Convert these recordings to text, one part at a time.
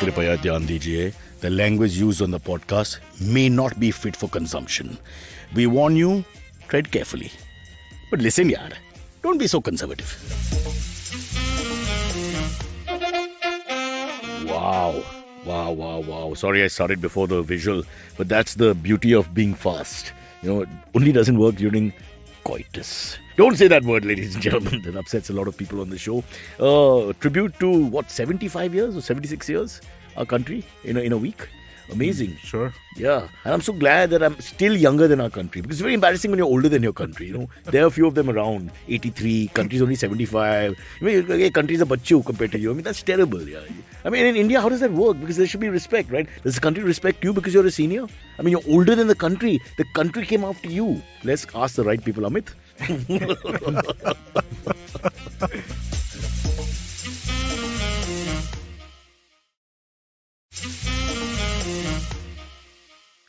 कृपया ध्यान दीजिए, the language used on the podcast may not be fit for consumption. We warn you, tread carefully. But listen, yaar, don't be so conservative. Wow. Sorry I started before the visual, but that's the beauty of being fast. It only doesn't work during coitus. Don't say that word, ladies and gentlemen. That upsets a lot of people on the show. Tribute to, 75 years or 76 years? Our country in a week. Amazing. Sure. Yeah. And I'm so glad that I'm still younger than our country. Because it's very embarrassing when you're older than your country. There are a few of them around. 83, countries only 75. Countries are bachu compared to you. That's terrible. Yeah. In India, how does that work? Because there should be respect, right? Does the country respect you because you're a senior? You're older than the country. The country came after you. Let's ask the right people, Amit.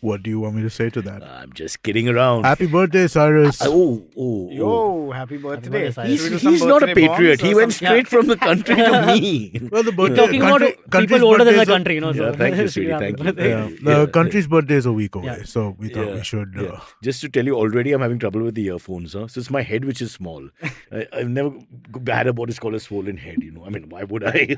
What do you want me to say to that? I'm just kidding around. Happy birthday, Cyrus. Yo, happy birthday. He's not a patriot. He went straight from the country to me. Well, the birthday, talking about people older than the country, Yeah, thank you, sweetie. Thank you. The country's birthday is a week away, so we thought we should. Just to tell you, already I'm having trouble with the earphones. So it's my head which is small. I've never had what is called a swollen head. Why would I?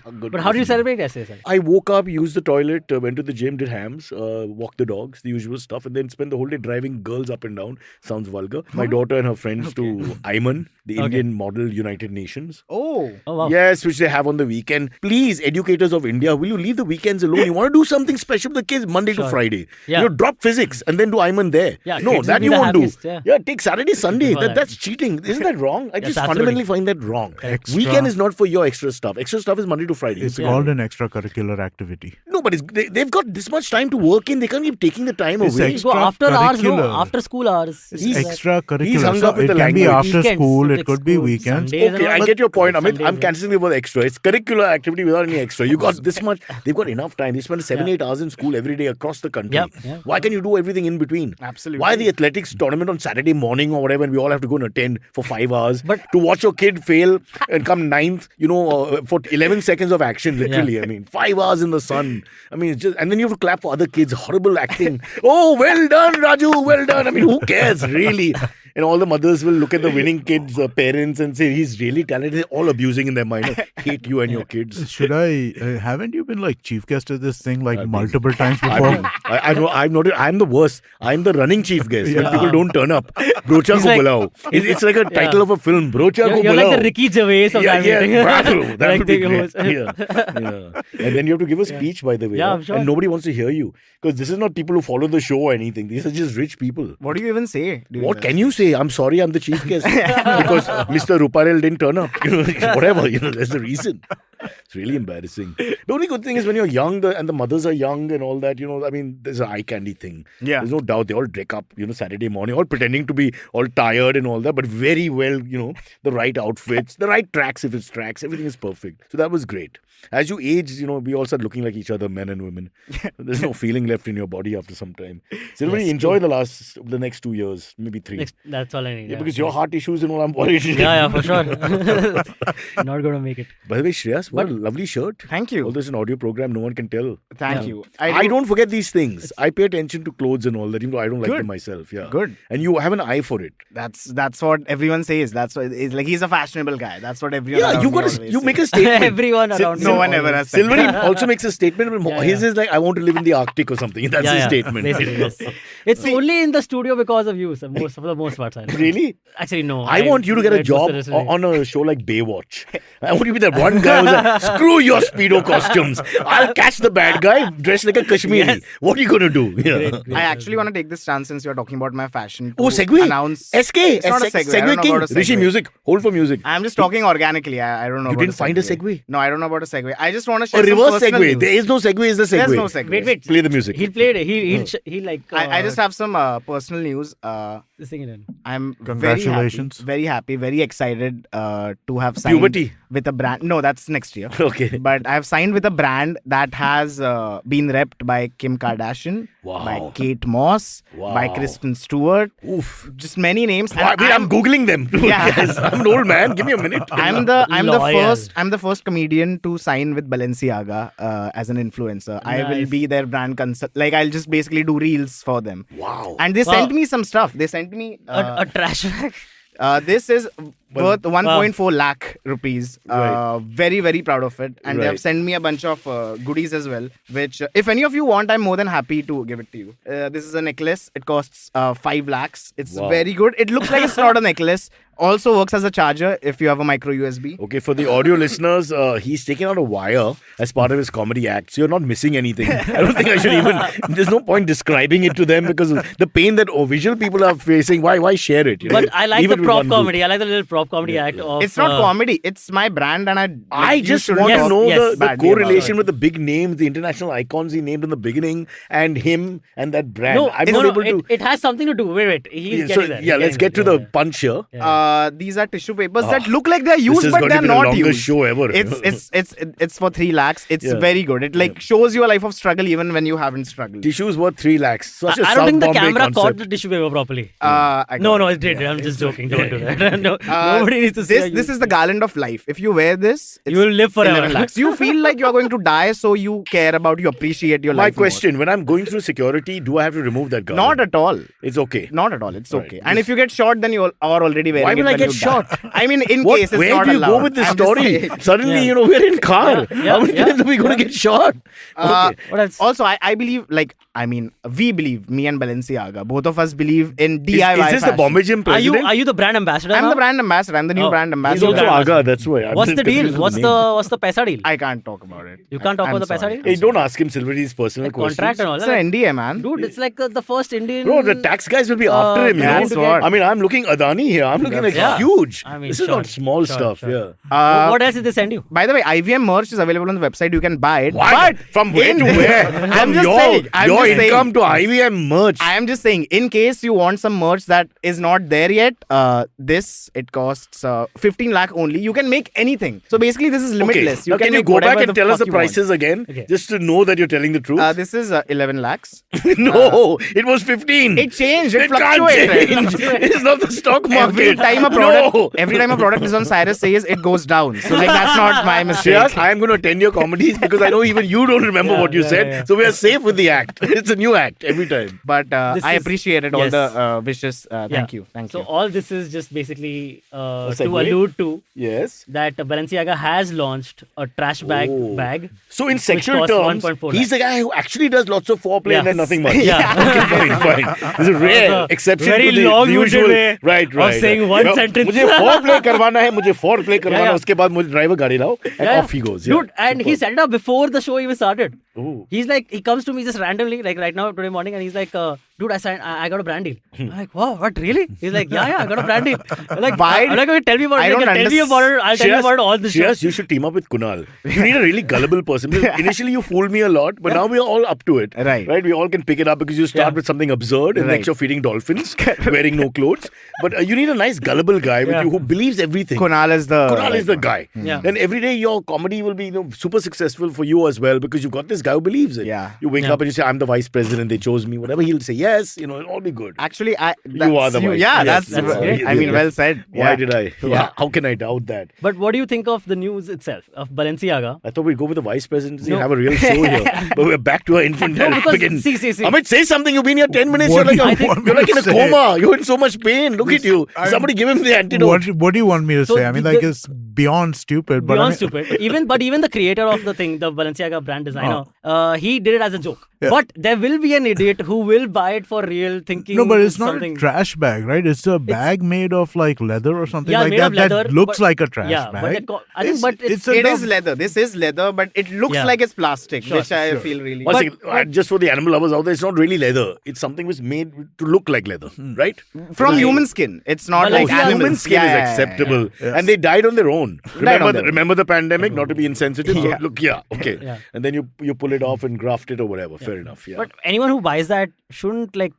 But how do you celebrate essay, sir? I woke up, used the toilet, went to the gym, did hams, walked the dogs, the usual stuff, and then spent the whole day driving girls up and down. Sounds vulgar. My daughter and her friends to IMUN, the Indian Model United Nations. Oh, wow. Yes, which they have on the weekend. Please, educators of India, will you leave the weekends alone? You want to do something special with the kids Monday to Friday. Yeah. Drop physics and then do IMUN there. Yeah, no, that you won't do. Yeah. Take Saturday, Sunday. That's cheating. Isn't that wrong? I just fundamentally find that wrong. Weekend is not for your extra stuff. Extra stuff is Monday to Friday. It's called an extracurricular activity. No, but they've got this much time to work in. They can't keep taking the time away. Go after hours, after school hours. It's extracurricular. He's hung up with it the can be language. after school, it Weekends, could be weekends. Okay, I get your point, Amit. Sundays, I'm cancelling the word extra. It's curricular activity without any extra. You got this much. They've got enough time. They spend 7-8 hours in school every day across the country. Why can't you do everything in between? Absolutely. Why the athletics tournament on Saturday morning or whatever, and we all have to go and attend for 5 hours to watch your kid fail and come ninth, for 11 seconds of action, literally. 5 hours in the sun. It's just, and then you have to clap for other kids. Horrible acting. Oh, well done, Raju. Well done. Who cares, really? And all the mothers will look at the winning kids' parents and say, he's really talented. They're all abusing in their mind. Hate you and your kids. Should I, haven't you been chief guest at this thing multiple times before? I know, I'm the worst. I'm the running chief guest when people don't turn up. Brocha ko bulao. It's like a title of a film. Brocha ko bulao. You're like the Ricky Gervais of that meeting. Bravo. That would be great. Yeah. And then you have to give a speech, by the way. Yeah, sure. And nobody wants to hear you. Because this is not people who follow the show or anything. These are just rich people. What do you even say? What can you say? I'm sorry, I'm the chief guest. Because Mr. Ruparel didn't turn up. Whatever, there's a reason. It's really embarrassing. The only good thing is when you're young and the mothers are young and all that, there's an eye candy thing. Yeah. There's no doubt. They all dress up, Saturday morning, all pretending to be all tired and all that, but very well, the right outfits, the right tracks if it's tracks, everything is perfect. So that was great. As you age, we all start looking like each other, men and women. There's no feeling left in your body after some time. So everybody enjoy the next 2 years, maybe 3. That's all I need. Because your heart issues and all, I'm worried. Yeah, for sure. Not going to make it. By the way, Shreyas, what a lovely shirt. Thank you. All this is an audio program, no one can tell. Thank you. I don't forget these things. I pay attention to clothes and all that, even though I don't like them myself. Yeah. Good. And you have an eye for it. That's what everyone says. That's what it's like. He's a fashionable guy. That's what everyone. Yeah, you make a statement. Everyone around. No one ever has said. Silverie also makes a statement. His is like, I want to live in the Arctic or something. That's his statement. Basically, yes. It's only in the studio because of you, sir, for the most part. Sir. Really? Actually, no. I want you to get a job on a show like Baywatch. I want you to be that one guy who's like, screw your Speedo costumes. I'll catch the bad guy dressed like a Kashmiri. Yes. What are you going to do? Yeah. Great. I actually want to take this chance since you're talking about my fashion. Oh, segue. Announce. SK. It's not a segue. I Segue don't know King. about a Rishi segue. music. Hold for music. I'm just talking organically. I don't know. You about didn't find a segue? No, I don't know about a segue. I just want to share A some reverse personal segue. news. There is no segue. Is the segue. There's no segue. Wait. Play the music. He'll play it. He'll like. I just have some personal news. Sing it in. I'm Congratulations. very happy, very excited to have signed Puberty. with a brand. No, that's next year. Okay. But I've signed with a brand that has been repped by Kim Kardashian, Wow. by Kate Moss, by Wow. Kristen Stewart. Oof. Just many names. Wait, I'm googling them. Yeah. Yes, I'm an old man. Give me a minute. I'm Loyal. the first comedian to sign with Balenciaga as an influencer. I will Nice. be their brand consult. Like I'll just basically do reels for them. Wow. And they Wow. sent me some stuff. They sent me A trash bag. this is worth 1.4 lakh rupees. Right. Very, very proud of it. And they have Right. sent me a bunch of goodies as well, which if any of you want, I'm more than happy to give it to you. This is a necklace. It costs 5 lakhs. It's Wow. very good. It looks like it's not a necklace. Also works as a charger if you have a micro USB. Okay, for the audio listeners, he's taken out a wire as part of his comedy act. So you're not missing anything. I don't think I should even. There's no point describing it to them because the pain that visual people are facing. Why share it? You know? But I like Leave the it with prop one group. comedy. I like the little prop comedy act of. It's not comedy. It's my brand, and I you just shouldn't want to talk know the badly about correlation it. with the big names, the international icons he named in the beginning, and him and that brand. No, I'm it's not no, able to. it has something to do. Wait. He's So, getting there. yeah, He's let's getting get to there. the punch here. These are tissue papers that look like they're This used, is but going to they're be the not longest used. show ever. It's for 3 lakhs. It's Yeah. very good. It shows you a life of struggle even when you haven't struggled. Tissues worth 3 lakhs. Such a I don't South think the Bombay camera caught concept. the tissue paper properly. No, It did. I'm just joking. Don't do that. No, nobody needs to see This is the garland of life. If you wear this, it's You will live forever. 11 lakhs. You feel like you're going to die, so you care about, you appreciate your My life more. question: when I'm going through security, do I have to remove that garment? Not at all. It's okay. Not at all. It's Right. okay. And if you get shot, then you are already wearing Why it will I when get you shot? die. I mean, in What? case it's Where not do you allowed. go with this I'm just story? saying. Suddenly, Yeah. we're in car. How many yeah. times are we going to get shot? Okay. What else? Also, I believe, we believe, me and Balenciaga, both of us believe in DIY Is this the fashion. Bombay Gym president? Are you the brand ambassador I'm now? the brand ambassador. I'm the new Oh. brand He's ambassador. also brand Aga, that's why. I'm What's just the deal? confused with What's the paisa deal? I can't talk about it. You can't talk I'm about the paisa sorry. deal? Hey, don't ask him Silverie's personal Like questions. contract and all It's that. an NDA, man. Dude, it's like the first Indian. Bro, the tax guys will be after him, you know. that's what. I mean, I'm looking Adani here. I'm looking like Yeah. huge. I mean, this is sure, not small sure, stuff, sure. yeah. What else did they send you? By the way, IVM merch is available on the website. You can buy it. What? But From where to where? I'm From just saying. your income to IVM merch. I am just saying, in case you want some merch that is not there yet, it costs 15 lakh only. You can make anything. So basically, this is limitless. Okay. Now, can you make go back whatever and the tell us fuck the you want. prices again? Okay. Just to know that you're telling the truth? This is 11 lakhs. No, it was 15. It changed. It It can't fluctuated. change. It's not the stock market. Every time a product is on Cyrus says it goes down. So like that's not my mistake. Shreyas, I am going to attend your comedies because I know even you don't remember what you said. yeah. So we are safe with the act. It's a new act every time. But This I is- appreciated all yes. the wishes. Thank you. So all this is just basically to segue? allude to Yes. that Balenciaga has launched a trash bag. So in sexual costs terms, 1.4 he's the guy who actually does lots of foreplay and then Yeah. nothing much. Yeah. Okay, fine. This is rare a exception very to the long-winded usual. way Right. of saying one Yeah, sentence. मुझे foreplay करवाना है, मुझे foreplay करवाना yeah. उसके बाद मुझे driver गाड़ी लाओ and Yeah. off he goes. Yeah. Dude, and he set it up before the show even started. Ooh. He's like, he comes to me just randomly, like right now, today morning, and he's like, dude, I got a brand deal. I'm like, wow, what, really? He's like, yeah, I got a brand deal. I'm like, Why? I'm like, okay, tell me about I it. don't Like, tell me about it. I'll tell you about it all the show. Shreyas, you should team up with Kunal. You need a really gullible person. Because initially, you fooled me a lot, but now we're all up to it. Right. We all can pick it up because you start Yeah. with something absurd and Right. next you're feeding dolphins, wearing no clothes. But you need a nice gullible guy with Yeah. you who believes everything. Kunal is the guy. Yeah. Then every day your comedy will be super successful for you as well because you've got this guy who believes it. Yeah. You wake Yeah. up and you say, I'm the vice president, they chose me. Whatever he'll say, yes, it'll all be good. Actually, You are the vice. Yeah, Yes, that's you are. great. I mean, well said. Why Yeah. did I? Yeah. How can I doubt that? But what do you think of the news itself, of Balenciaga? I thought we'd go with the vice presidency and No. have a real show here. But we're back to our infantile. No, because- begin. see. Amit, say something. You've been here 10 minutes. What You're do like, you want me you're like to in a say? coma. You're in so much pain. Look at you. Somebody give him the antidote. What do you want me to So say? I mean, the- like, it's beyond stupid. But I Beyond mean, stupid. Even the creator of the thing, the Balenciaga brand designer, he did it as a joke. Yeah. But there will be an idiot who will buy it for real, thinking No, but it's not something. a trash bag, right? It's a bag made of like leather or something Yeah, like made that. of leather, that looks but- like a trash yeah, bag. but I think, but it's It enough- is leather. This is leather, but it looks Yeah. like it's plastic, Sure, which I sure. feel really. One But- second. Just for the animal lovers out there, it's not really leather. It's something which is made to look like leather, right? From human skin. It's not But like like, yeah, animal Human skin is acceptable. yeah. And they died on their own. on their own. Remember the pandemic? Not to be insensitive. So Yeah. okay. Yeah. And then you pull it off and graft it or whatever. Fair enough. Yeah. But anyone who buys that shouldn't won't like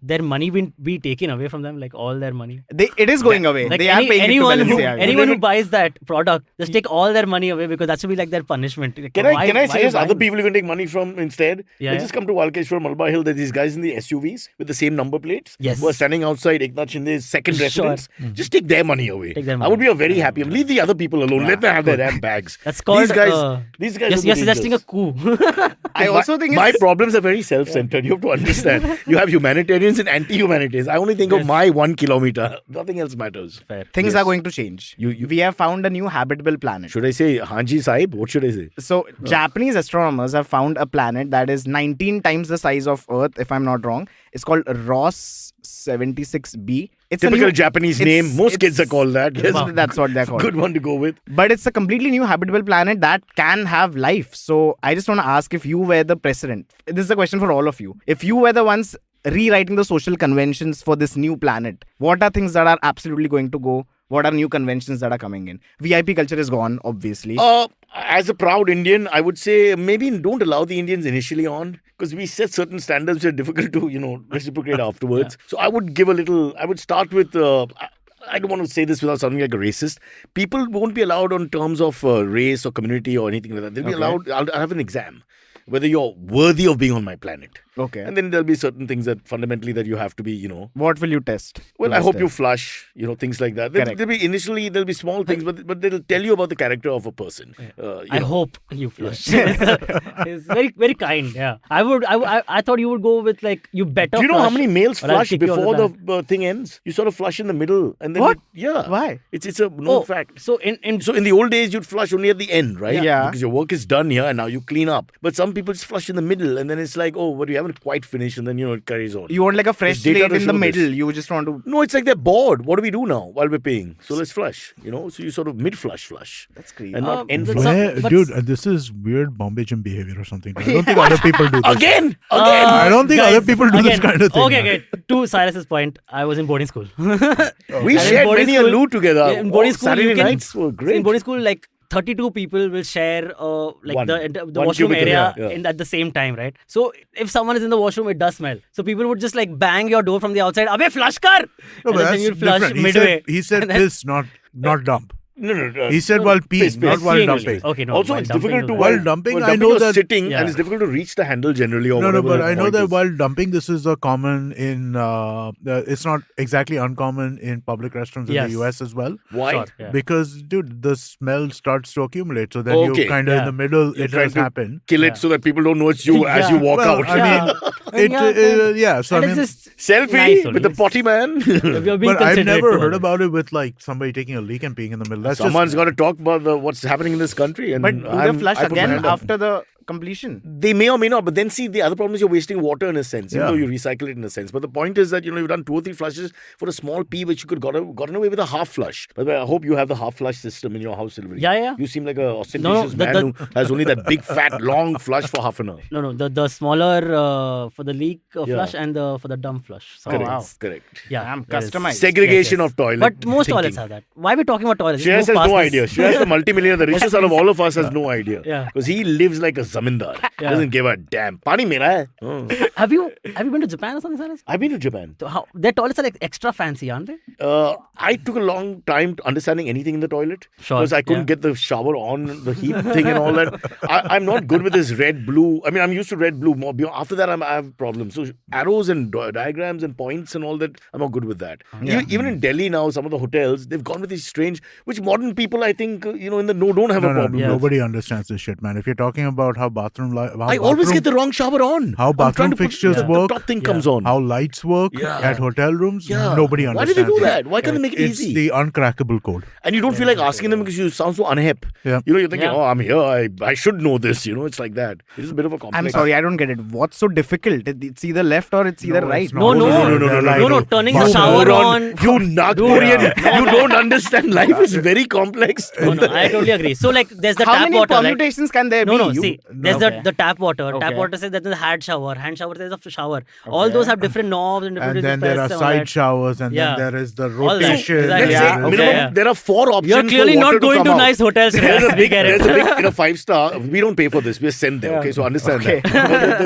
their money be taken away from them, like all their money? It is going away. Like they are paying anyone it to who Balenciaga. buys that product, just take all their money away because that should be like their punishment. Like, Can I suggest why other people you can take money from instead? Yeah, Let's just come to Walkeshwar, Malabar Hill. There's these guys in the SUVs with the same number plates Yes. who are standing outside Eknath Shinde's second Sure. residence. Just take their money away. Take their I money. would be very happy. Leave the other people alone. Let them have their damn bags. That's called. These guys. Yes, you're suggesting a coup. I also think my it's... problems are very self-centered. You have to understand. You have humanitarians and anti-humanitarians. I only think of my 1 kilometer. Nothing else matters. Fair. Things are going to change. We have found a new habitable planet. Should I say Hanji Sahib? What should I say? So, Japanese astronomers have found a planet that is 19 times the size of Earth, if I'm not wrong. It's called Ross 76b. It's Typical Japanese name. Most kids are called that. Yes. That's what they're called. Good one to go with. But it's a completely new habitable planet that can have life. So I just want to ask, if you were the president, this is a question for all of you. If you were the ones rewriting the social conventions for this new planet, what are things that are absolutely going to go? What are new conventions that are coming in? VIP culture is gone, obviously. As a proud Indian, I would say maybe don't allow the Indians initially on, because we set certain standards which are difficult to, reciprocate afterwards. So I would give I would start with, I don't want to say this without sounding like a racist. People won't be allowed on terms of race or community or anything like that. They'll be allowed, I'll have an exam, whether you're worthy of being on my planet. Okay. And then there'll be certain things that fundamentally that you have to be, What will you test? Well, I hope you flush, things like that. Correct. There'll be small things, but they'll tell you about the character of a person. I hope you flush. It's very, very kind. Yeah, I thought you would go with like you better. Do you know flush how many males or I'll flush kick you out before the the thing ends? You sort of flush in the middle, and then What? yeah. Why? It's a known fact. So in So in the old days, you'd flush only at the end, right? Yeah. Because your work is done here, and now you clean up. But some people just flush in the middle, and then it's like, oh, but you haven't quite finished, and then it carries on. You want like a fresh There's data slate to in the show middle. this. You just want to... No, it's like they're bored. What do we do now while we're paying? So let's flush. So you sort of mid-flush. That's crazy. And not end that's flush. But- Dude, this is weird Bombay gym behavior or something. I don't think other people do this. Again. I don't think guys, other people do this again, kind of thing. Okay. To Cyrus's point, I was in boarding school. We And shared in boarding many a school- loo together. Yeah, in boarding school, Saturday you can- nights were great. In boarding school, like 32 people will share the One washroom cubicle, area yeah. at the same time, right? So if someone is in the washroom, it does smell. So people would just like bang your door from the outside. Abey, flush kar! No, And but then that's you'd flush different. midway. He said And then- piss, not dump. No. He said while peeing, piss. not while dumping. Okay, no. Also, while it's dumping difficult is to bad. While dumping, I dumping know you're that- sitting, Yeah. and it's difficult to reach the handle generally. Or No, whatever but I the know point that is. while dumping, this is a common in. It's not exactly uncommon in public restrooms in Yes. the US as well. Why? Sure, yeah. Because, dude, the smell starts to accumulate. So then Okay. you kind of Yeah. in the middle, You're it trying does to happen. Kill it Yeah. so that people don't know it's you as Yeah. you walk Well, out. I mean, Yeah. yeah. So I And mean, it's just Selfie nice with the only. potty man. You're being but I've considerate never to heard others. about it with like somebody taking a leak and peeing in the middle. That's Someone's just, got to talk about what's happening in this country. And But do I'm- they flush I put my again hand up. after the completion? They may or may not, but then see, the other problem is you're wasting water in a sense, even Yeah. though you recycle it in a sense. But the point is that, you've done 2 or 3 flushes for a small pee, which you could gotten away with a half flush. By the way, I hope you have the half flush system in your house, Silverie. Yeah. You seem like a ostentatious the- man the- who has only that big, fat, long flush for half an hour. No, the smaller for the leak Yeah. flush and for the dump flush. So Correct. it's- Correct. Yeah, I'm there is- customized. Segregation Yes. of toilet. But most thinking. toilets have that. Why are we talking about toilets? Shreyas Let's has move no past idea. this. Shreyas, the multimillionaire, the richest out of all of us, has no idea. Yeah. Because he lives like a zamindar. Yeah. Doesn't give a damn. Pani mera hai. Oh. Have you been to Japan or something, Cyrus? I've been to Japan. So how their toilets are like extra fancy, aren't they? I took a long time to understanding anything in the toilet. Sure, Because I couldn't yeah. get the shower on, the heat thing and all that. I'm not good with this red, blue. I mean, I'm used to red, blue. More. After that, I have problems. So arrows and diagrams and points and all that, I'm not good with that. Even in Delhi now, some of the hotels, they've gone with these strange, which modern people, I think, in the know don't have a problem with. nobody understands this shit, man. If you're talking about how bathroom, I always get the wrong shower on. how I'm trying bathroom to put- fixtures the work, top thing comes on. how lights work Yeah. at hotel rooms, Yeah. nobody Why understands. do they do it. that? Why can't they make it It's easy? the uncrackable code. And you don't feel like asking them because you sound so unhip. Yeah. You're thinking, Yeah. oh, I'm here. I should know this. It's like that. It's a bit of a complex. I'm sorry, I don't get it. What's so difficult? It's either left or it's either No, right. it's not. No, turning the You shower moron. on. You Nagpurian. You don't understand. Life is very complex. No, I totally agree. So like there's the How tap many water, right? permutations can there No, be? no, You- see, There's the tap water. Tap Okay. water says that there's a hand shower. Hand shower says a shower. All those have different knobs and different And then ways to there are press side that. showers, and Yeah. then there is the All that. rotation. Exactly. Let's Yeah. say Okay, minimum, yeah. there are 4 options. You're clearly for water not going come to out. nice hotels. There's Shreyas. a big, We get it. there's a big, in a 5-star. We don't pay for this. We send them. Okay, so understand Okay. that.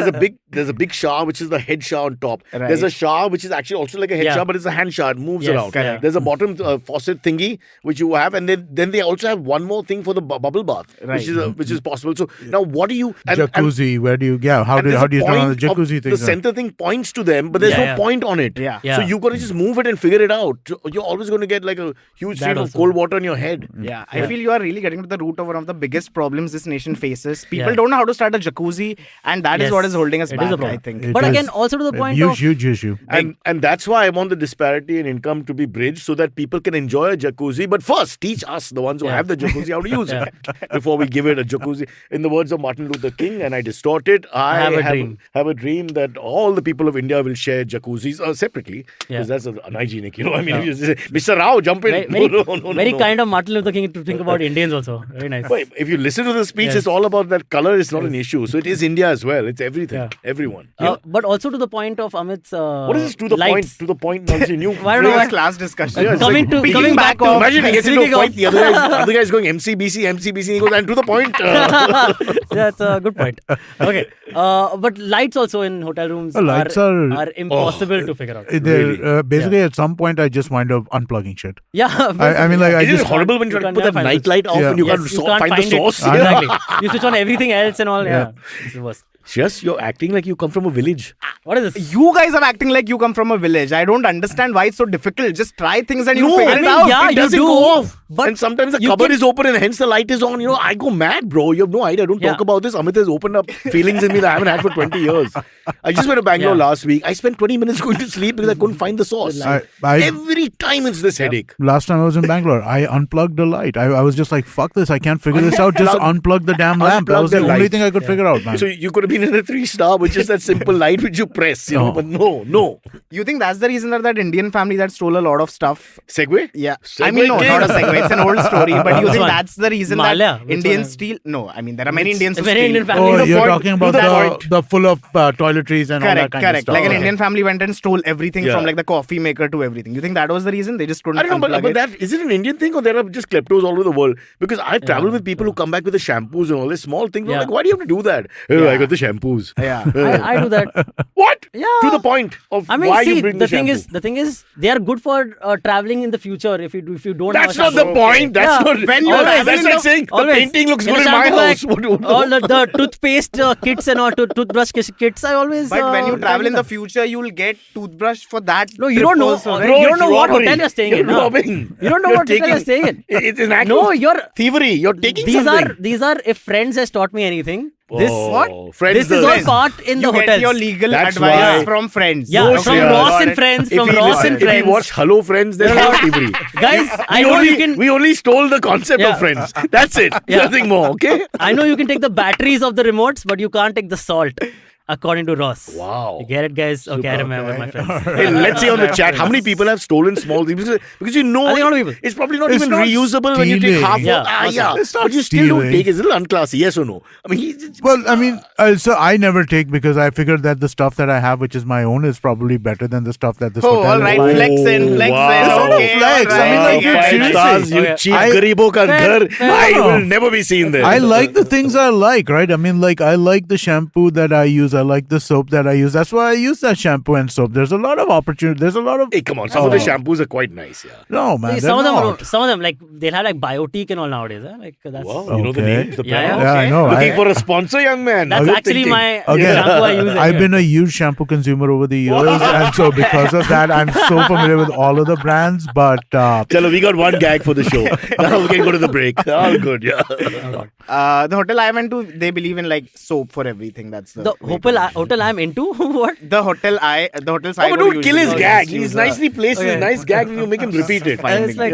There's a big shower which is the head shower on top. Right. There's a shower which is actually also like a head Yeah. shower, but it's a hand shower. It moves Yes, around. correct. There's a bottom faucet thingy which you have, and then they also have one more thing for the bubble bath, Right. which is possible. So now what do you Jacuzzi. Where do you? Yeah. How and do there's a you turn on the point of- jacuzzi thing? The center thing points to them, but there's no Yeah. point on it. Yeah. Yeah. So you got to just move it and figure it out. You're always going to get like a huge That stream of also. cold water on your head. Yeah, I feel you are really getting to the root of one of the biggest problems this nation faces. People Yeah. don't know how to start a jacuzzi, and that is Yes. what is holding us It is back, a problem. I think. It But is again, also to the point huge, of huge issue. And that's why I want the disparity in income to be bridged so that people can enjoy a jacuzzi. But first, teach us, the ones who Yeah. have the jacuzzi, how to use it before we give it a jacuzzi. In the words of Martin Luther King, and I distort it, I have a dream that all the people of India will share jacuzzis separately, because that's unhygienic. You know, I mean, if you say, Mr. Rao, jump in. very kind of Martin Luther King to think about Indians also. Very nice. But if you listen to the speech, Yes. it's all about that color is not an issue. So it is India as well. It's everything. Yeah. Everyone. But also to the point of Amit's What is this to the lights. point? To the point, Nancy, new. Why don't It's I- a class discussion. Yeah, it's coming like coming back to Imagine he gets into a speaking fight. of- The other guy's going MCBC, and he goes, and to the point. That's a good point. Okay, but lights also in hotel rooms Lights are impossible to figure out. Basically, at some point, I just wind up unplugging shit. Yeah, I mean, like, I Isn't it just horrible when you try to put that find night it. light off Yeah. and you Yes, can't find the source? It. Exactly. You switch on everything else and all. Yeah, it's the worst. Yes, you're acting like you come from a village. What is this? You guys are acting like you come from a village. I don't understand why it's so difficult. Just try things and you No, figure I it mean, out. yeah, it you doesn't do, go off. but And sometimes the you cupboard can- is open and hence the light is on. You know, I go mad, bro. You have no idea. Don't talk Yeah. about this. Amit has opened up feelings in me that I haven't had for 20 years. I just went to Bangalore Yeah. last week. I spent 20 minutes going to sleep because I couldn't find the source. Every time it's this headache. Last time I was in Bangalore, I unplugged the light. I was just like, fuck this, I can't figure this out. Just unplug the damn lamp. That Unplug was the the only light. thing I could figure out, man. So you could have been in a 3-star, which is that simple light which you press, you know. No. But no. You think that's the reason that Indian family that stole a lot of stuff? Segway? Yeah. Segway I mean, no, king. not a segue. It's an old story. But you Which think one? that's the reason Malya? that Which Indians one? steal? No, I mean, there are many Indians who Many steal. Indian families. Oh, the you're point. talking To about the point. the full of toiletries and all that Correct, kind of correct. stuff. Like an Okay. Indian family went and stole everything Yeah. from like the coffee maker to everything. You think that was the reason? They just couldn't I don't know, unplug but it? that is it an Indian thing or there are just kleptos all over the world? Because I've traveled with people who come back with the shampoos and all this small things. I'm Yeah. like, why do you have to do that? Oh, I got the shampoos. Yeah. I do that. What? Yeah. To the point of I mean, why see, you bring the shampoo. thing is, they are good for traveling in the future. If you don't. That's have not a the shampoo. point. That's Yeah. not. When you Always, travel that's in like the- saying the Always. painting looks In good the in my shampoo house. bag, all the toothpaste kits and all toothbrush kits. I always. But when you travel in the them. future, you'll get toothbrush for that. No, you trip don't know. also, right? Bro, You don't know it's what robbery. hotel you're staying You're in. no. robbing. You don't know You're what hotel you're taking- staying in. It's an act No, of you're. thievery. You're taking These something. are. If Friends has taught me anything, this Friends this is all does. taught in You the get hotels. your legal That's advice why- from friends. Yeah, No, from Shreyas. Ross Got and it. Friends. If From we Ross listen- and if we Friends. watch Hello Friends, then it's thievery. Guys, I know you can. We only stole the concept Yeah. of Friends. That's it. Yeah. Nothing more. Okay. I know you can take the batteries of the remotes, but you can't take the salt, according to Ross. Wow. You get it, guys? Okay, I remember my friends. Hey, let's see on the chat how many people have stolen small things because you know I think a lot of people. it's probably not It's even not reusable when you take stealing. half. Yeah, Yeah, It's not but you still don't stealing. take. It's a little unclassy. Yes or no? I mean, Well, I mean, so I never take because I figured that the stuff that I have, which is my own, is probably better than the stuff that this Oh, hotel all right. is. Flex in, flex wow. in. It's not a Okay, flex. all I mean, right, like, dude, okay. seriously. stars, you Okay. cheap I- garibo ka ghar. I No. will never be seen there. I like the things I like, right? I mean, like, I like the shampoo that I use. I like the soap that I use. That's why I use that shampoo and soap. There's a lot of opportunity. There's a lot of... Hey, come on. Some of the shampoos are quite nice. Yeah. No, man. Some of they're not. them, like they'll have like biotique and all nowadays. Like that's Wow, you know the Okay. names, the Yeah, brands. Yeah, I know. Looking for a sponsor, young man. that's Good actually thinking. my Again, shampoo I use. I've anyway. been a huge shampoo consumer over the years, and so because of that, I'm so familiar with all of the brands. But Chalo, we got one gag for the show. Now we can go to the break. All good, yeah. The hotel I went to, they believe in like soap for everything. That's the hotel I'm into. What? The hotel Oh, but don't kill his gag. He's nicely placed. His nice gag. You make him repeat it. It's like,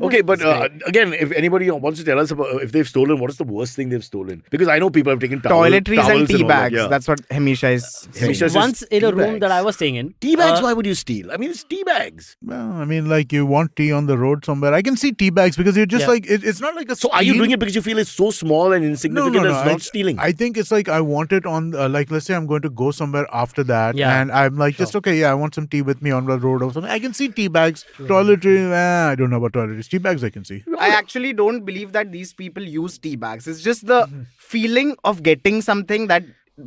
Okay, but again, if anybody wants to tell us about if they've stolen, what is the worst thing they've stolen? Because I know people have taken toiletries and towels tea all that, bags. yeah. That's what Hamisha is saying. Hamisha says once in a tea room bags. that I was staying in. Tea bags, why would you steal? I mean, it's tea bags. Well, I mean, like you want tea on the road somewhere. I can see tea bags because you're just like it's not like a. So are you doing it because you feel it's so small and insignificant it's not stealing? I think it's like I want it on like let's say I'm going to go somewhere after that, Yeah. and I'm like just okay, I want some tea with me on the road or something. I can see tea bags, toiletries. I don't know about toiletries. Tea bags I can see. I actually don't believe that these people use tea bags. It's just the feeling of getting something that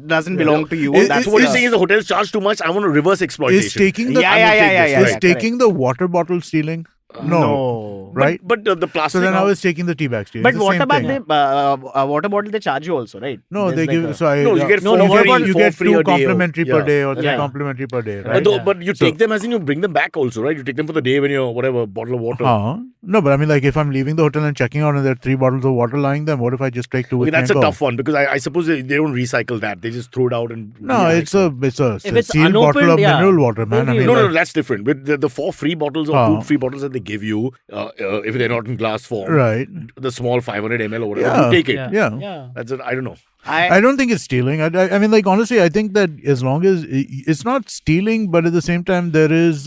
doesn't belong to you. That's So what you're saying is the hotels charge too much. I want to reverse exploitation. Is taking the Yeah, is taking the water bottle stealing? No. Right? But the plastic. So then I was taking the tea bags. But what about the water bottle? They charge you also, right? No, There's they like give. a- So I, No, you get you four get, free- you four get free two a day. complimentary per Yeah. day or three Yeah. complimentary per day, right? But you take them as in you bring them back also, right? You take them for the day when you're whatever bottle of water. No, but I mean, like if I'm leaving the hotel and checking out and there are 3 bottles of water lying there, what if I just take 2 with Okay, me that's a and go? tough one because I suppose they don't recycle that. They just throw it out and No, it's a If it's sealed bottle unopened, of yeah. mineral water, man. I Totally. mean, No, like, that's different. With the 4 free bottles or 2 free bottles that they give you, if they're not in glass form, right? the small 500 ml or whatever, Yeah. you take it. Yeah. That's it. I don't know. I don't think it's stealing. I mean, like honestly, I think that as long as it's not stealing, but at the same time there is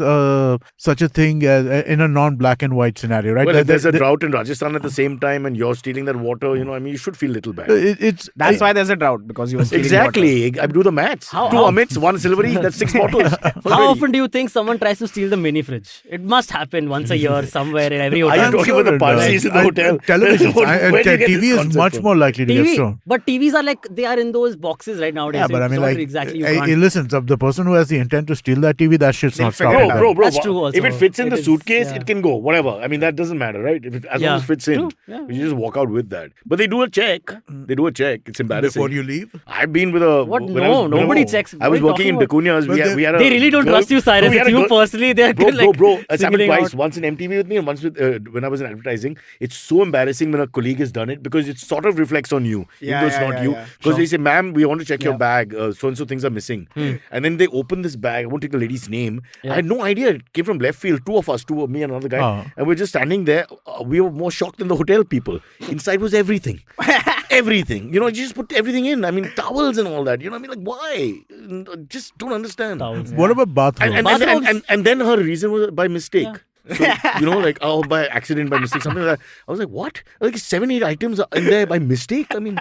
such a thing as in a non-black and white scenario, right? Well, if there's a drought in Rajasthan at the same time and you're stealing that water, I mean, you should feel a little bad. That's why there's a drought because you were stealing Exactly. I do the maths. How- 2 Amits, 1 Silvery, that's 6 bottles. How often do you think someone tries to steal the mini fridge? It must happen once a year somewhere in every Are hotel. you talking about the parsis in the hotel? Television. Where do you get TV this is concept much from? more likely to get TV, stolen. but TVs are like they are in those boxes right nowadays. Yeah, so but I it's mean, not like, exactly you hey, can't. listen, the person who has the intent to steal that TV, that shit's not figure stopping it out. them. Bro, That's true also. if it fits in It the is, suitcase, yeah. it can go. Whatever. I mean, that doesn't matter, right? As long as it fits in. True, yeah. You just walk out with that. But they do a check. They do a check. It's embarrassing. Before you leave? I've been with a... What? when I No, was- nobody checks. I was What are working you in talking Dacunias. But We had a They really don't girl- trust you, Cyrus. No, we had It's a you girl- personally. They're Bro, it's happened singling twice. out. Once in MTV with me and once with when I was in advertising. It's so embarrassing when a colleague has done it because it sort of reflects on you. Even though it's not you. Because they say, ma'am, we want to check your bag. So-and-so things are missing. And then they open this bag. I won't take the lady's name. I had no idea. It came from left field. 2 of us, me and another guy. And we're just standing there. We were more shocked than the hotel people. Inside was everything. Everything. You just put everything in. I mean, towels and all that. I mean, like, why? Just don't understand. Towels. What about bathrooms? And then her reason was by mistake. So, like, by accident, by mistake, something like that. I was like, what? Like 7-8 items are in there by mistake? I mean,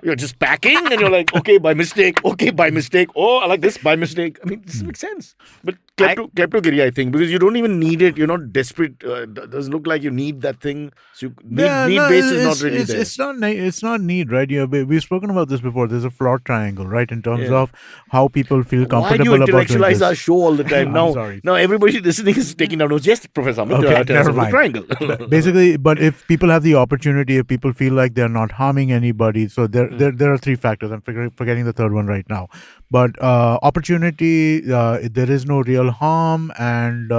you're just packing and you're like, okay, by mistake. Okay, by mistake. Oh, I like this by mistake. I mean, this makes sense. But kleptogiri, I think, because you don't even need it. You're not desperate. Doesn't look like you need that thing. So need base is not really there. It's not need, right? We've spoken about this before. There's a flawed triangle, right? In terms of how people feel comfortable Why do you about doing intellectualize this. our show all the time? Sorry. Now everybody listening is taking down notes. Yes, Professor Amit, Okay, tell us never about the mind. triangle. Basically, but if people have the opportunity, if people feel like they're not harming anybody, so there are 3 factors. I'm forgetting the third one right now. But opportunity, there is no real harm, and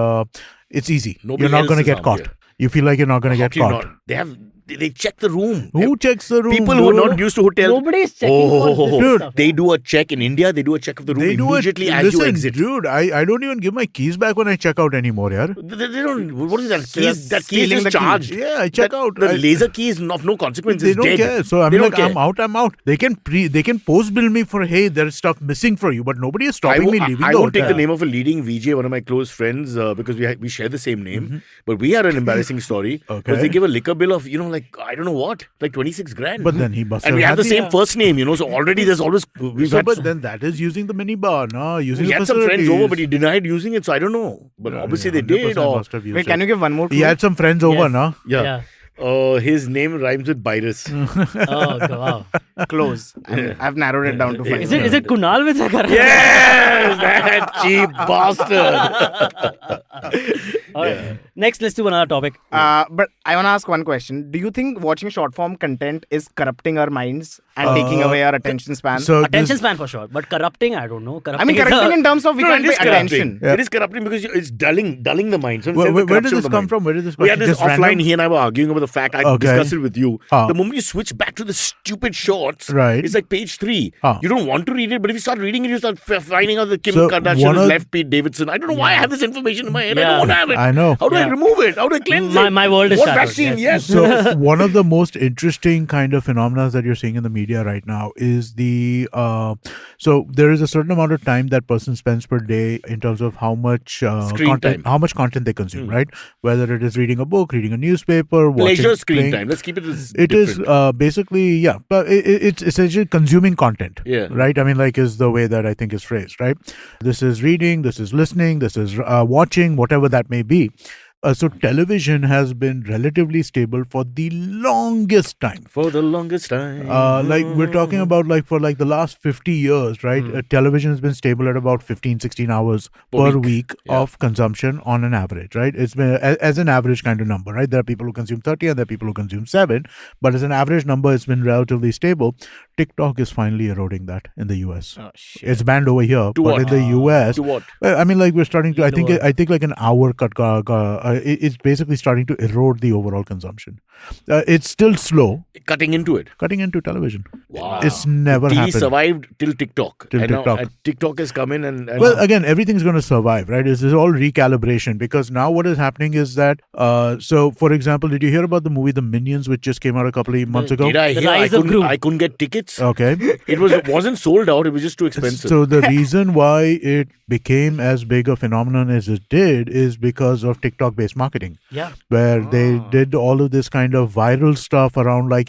it's easy. Nobody You're not else going to is get harmed caught. here. You feel like you're not going to get How can caught. you not? They check the room. Who checks the room? People who are not used to hotels. Nobody is checking for this dude, stuff. They do a check in India. They do a check of the room immediately as you exit. Dude, I don't even give my keys back when I check out anymore, yaar. They don't. What is that? Keys, that key stealing is the just key. charged. Yeah, I check out. The laser key is of no consequence. They It's don't dead. care. So I They mean, don't like, care. I'm out. They can post bill me for, hey, there's stuff missing for you, but nobody is stopping me leaving I the won't take hotel. the name of a leading VJ, one of my close friends, because we share the same name. But we had an embarrassing story. Okay. Because they give a liquor bill of, like, I don't know what, like 26 grand. But then he must and have we had the same the- first name, so already there's always... But then that is using the minibar, no? Using He the had some friends facilities. over, but he denied using it, so I don't know. But obviously they did. 100% Or must have used Wait, can it. you give one more clue? He had some friends over, Yes. no? Yeah. His name rhymes with Cyrus. Oh, wow. Close. I've narrowed it down to 5. Is it Kunal with a current? Yes, that cheap bastard. Next, let's do another topic. But I want to ask one question. Do you think watching short form content is corrupting our minds and taking away our attention span? So Attention span for sure, but corrupting, I don't know. I mean, corrupting in terms of we can't it is pay attention. It is corrupting because it's dulling the mind. So where did this come from? Where did this We had question? this Just offline. random? He and I were arguing over the fact. I discussed it with you. Ah. The moment you switch back to the stupid shorts, Right. it's like page 3. Ah. You don't want to read it, but if you start reading it, you start finding out that Kim So Kardashian one has of- left Pete Davidson. I don't know why I have this information in my head. I Yeah. don't want to have it. I know. How do I Yeah. remove it? How do I cleanse it? My world is What shattered, vaccine? yes. So one of the most interesting kind of phenomena that you're seeing in the media right now is the so there is a certain amount of time that person spends per day in terms of how much Screen time. how much content they consume, right? Whether it is reading a book, reading a newspaper, watching, Pleasure screen playing. time. Let's keep it as It is different. basically, yeah, but it's essentially consuming content. Yeah. Right. I mean, like, is the way that I think is phrased. Right. This is reading. This is listening. This is watching. Whatever that may be. So television has been relatively stable for the longest time. For the longest time. Like we're talking about like for like the last 50 years, right? Television has been stable at about 15, 16 hours per week of consumption on an average, right? It's been as an average kind of number, right? There are people who consume 30 and there are people who consume 7, but as an average number, it's been relatively stable. TikTok is finally eroding that in the US. Oh, shit. It's banned over here, but what? in the US, To what? well, I mean, like we're starting to. I think like an hour cut. It's basically starting to erode the overall consumption. It's still slow. Cutting into it. Cutting into television. Wow. It's never TV happened. survived till TikTok. Till and TikTok. Now, TikTok has come in and Well, again, everything's going to survive, right? It's all recalibration because now what is happening is that. So, for example, did you hear about the movie The Minions, which just came out a couple of months ago? did I The hear? rise of Gru. I couldn't get tickets. Okay. It wasn't sold out. It was just too expensive. So the reason why it became as big a phenomenon as it did is because of TikTok-based marketing. Yeah. Where they did all of this kind of viral stuff around, like,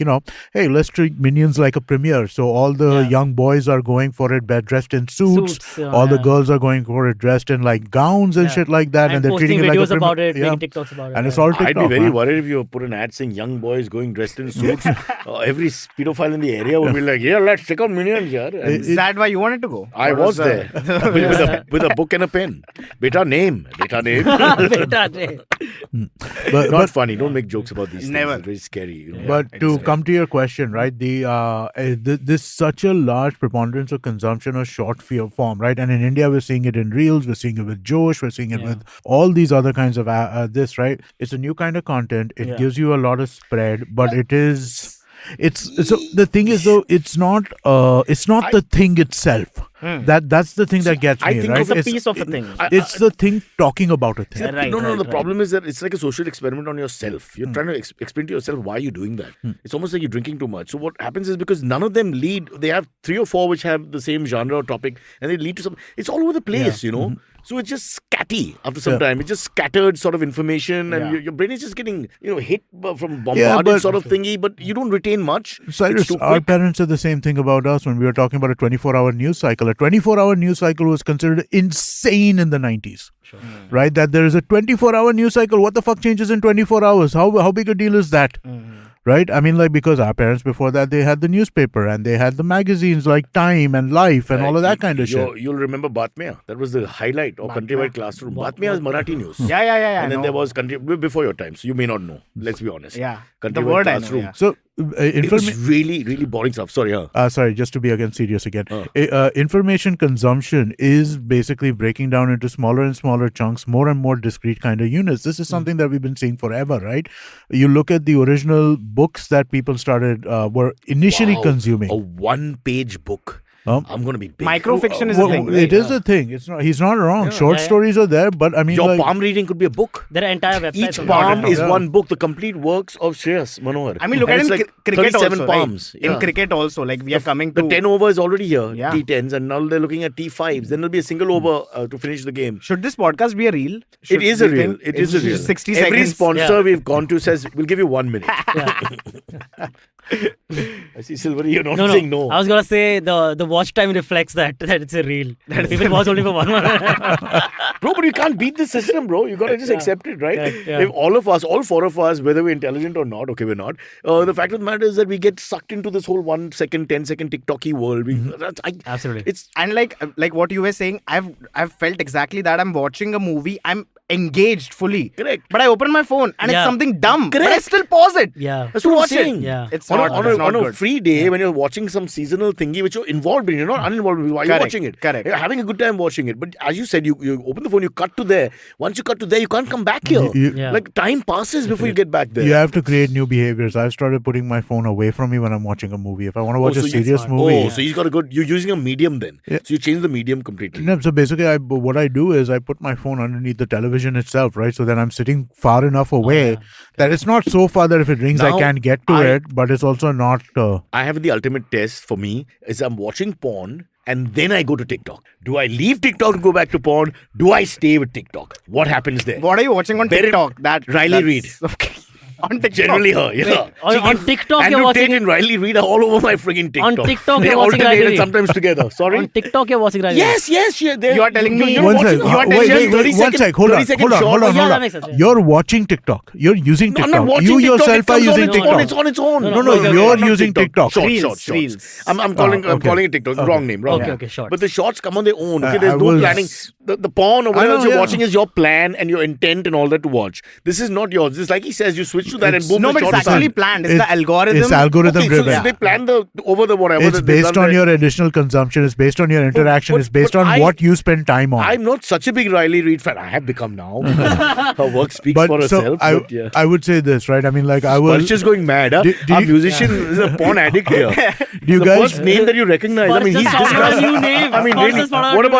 hey, let's treat Minions like a premiere. So all the young boys are going for it dressed in suits. All the girls are going for it dressed in like gowns and shit like that. And they're posting treating it like a videos about it, yeah. making TikToks about it. And it's all TikTok. I'd be very man. worried if you put an ad saying young boys going dressed in suits. Every pedophile in the area would be like, yeah, let's check out Minions here. And Is that why you wanted to go? I What was there with a book and a pen. Beta name. But Not funny. Don't make jokes about these Never. things. It's very scary. But to come to your question, right? This such a large preponderance of consumption of short form, right? And in India, we're seeing it in Reels, we're seeing it with Josh, we're seeing it with all these other kinds of this, right? It's a new kind of content. It gives you a lot of spread, but it is. So the thing is though, it's not the thing itself. That's the thing that gets I me, think right? It's a piece of a thing. It's the thing talking about a thing. Right, No. The right. problem is that it's like a social experiment on yourself. You're trying to explain to yourself why you're doing that. It's almost like you're drinking too much. So what happens is because none of them lead, they have 3 or 4 which have the same genre or topic, and they lead to some. It's all over the place, So it's just scatty after some time. It's just scattered sort of information, and your brain is just getting hit from bombarded but- sort of thingy. But you don't retain much. Cyrus, It's too our quick. parents said the same thing about us when we were talking about a 24-hour news cycle. A 24-hour news cycle was considered insane in the 90s. Sure. Right? That there is a 24-hour news cycle. What the fuck changes in 24 hours? How big a deal is that? Right? I mean, like, because our parents before that, they had the newspaper and they had the magazines like Time and Life and all of that kind of shit. You'll remember Batmia. That was the highlight of Countrywide Classroom. Batmia is Marathi news. Yeah. And then I there know. was country before your time, so you may not know. Let's be honest. Yeah. Countrywide The word I know, Classroom. yeah. So, It was really, really boring stuff. Sorry, sorry, just to be again serious again. Information consumption is basically breaking down into smaller and smaller chunks, more and more discrete kind of units. This is something that we've been seeing forever, right? You look at the original books that people started were initially Wow, consuming. a one-page book. I'm going to be big. Microfiction is a thing. It is a thing. It's not. He's not wrong. Short stories are there, but I mean, Your like, palm reading could be a book. There are entire websites. Each on palm that. is one book. The complete works of Shreyas Manohar. I mean, look And at it's in like cricket 37 also. palms. Right? In cricket also, like we are coming to The 10 over is already here. Yeah. T10s, and now they're looking at T5s. Then there'll be a single over to finish the game. Should this podcast be a reel? It is a reel. It is a reel. 60 Every seconds. sponsor we've gone to says, we'll give you 1 minute. I see, Silverie, you're not saying no. I was gonna say the watch time reflects that it's a reel. People watch only for 1 minute. Bro, but you can't beat the system, bro. You gotta just accept it, right? Yeah. If all of us, all 4 of us, whether we're intelligent or not, okay, we're not. The fact of the matter is that we get sucked into this whole 1 second, 10-second TikTok-y world. Absolutely. It's And like what you were saying, I've felt exactly that. I'm watching a movie. I'm engaged fully. Correct. But I open my phone and it's Yeah. something dumb. But I Correct. still pause it. Yeah. That's To what I'm watch it. saying. Yeah. It's On not, a, it's not on a good. free day when you're watching some seasonal thingy which you're involved in, you're not uninvolved with. Why you're Correct, watching it? correct. You're having a good time watching it. But as you said, you open the phone, you cut to there. Once you cut to there, you can't come back here. Yeah. Like time passes before you get back there. You have to create new behaviors. I've started putting my phone away from me when I'm watching a movie. If I want to watch so a you- serious smart. movie, Oh, so he's got a good. You're using a medium then. Yeah. So you change the medium completely. no, so basically, what I do is I put my phone underneath the television itself, right? So then I'm sitting far enough away that it's not so far that if it rings, I Now, can't get to it, but it's also not. I have the ultimate test for me is I'm watching porn and then I go to TikTok. Do I leave TikTok to go back to porn? Do I stay with TikTok? What happens there? What are you watching on Very- TikTok? Riley Reid. Okay. On TikTok. Generally her, yeah. On TikTok, Andrew you're watching Tate and Riley Reid are all over my friggin' TikTok. On TikTok, they you're watching alternate Riley and Reid. sometimes together. Sorry? On TikTok, you're watching Riley. Yes, yeah, You are telling me- you're One watching, sec. you are Wait, telling 30 one second, sec. Hold on. 30 second short. Hold on. Yeah, that makes sense, yeah. You're watching TikTok. You're using No, I'm TikTok. not watching You TikTok. yourself It are comes using on TikTok. It's on its own. No, okay, you're not using TikTok. Shorts. Reels. I'm calling okay. it TikTok. Wrong name. Wrong Okay, name. okay, shorts. But the shorts come on their own. Okay, I there's no was- planning. The porn or whatever I know, else you're yeah. watching is your plan and your intent and all that to watch. This is not yours. This, like he says, you switch to that and boom, No, the but it's short is actually on. planned. It's the algorithm. It's algorithm Okay, so driven. they plan the over the whatever. It's that they've based done on there. your additional consumption. It's based on your interaction. but- It's based but on what you spend time on. I'm not such a big Riley Reid fan. I have become now. Her work speaks for but so herself. I, but yeah. I would say this, right? I mean, like I was. Sparsh is going mad. Huh? Do Our you- musician is a porn addict here. Do you The guys? first name that you recognize. I mean, Sparsh he's just this found out guy. a new name. I mean, Sparsh really, just found out what a new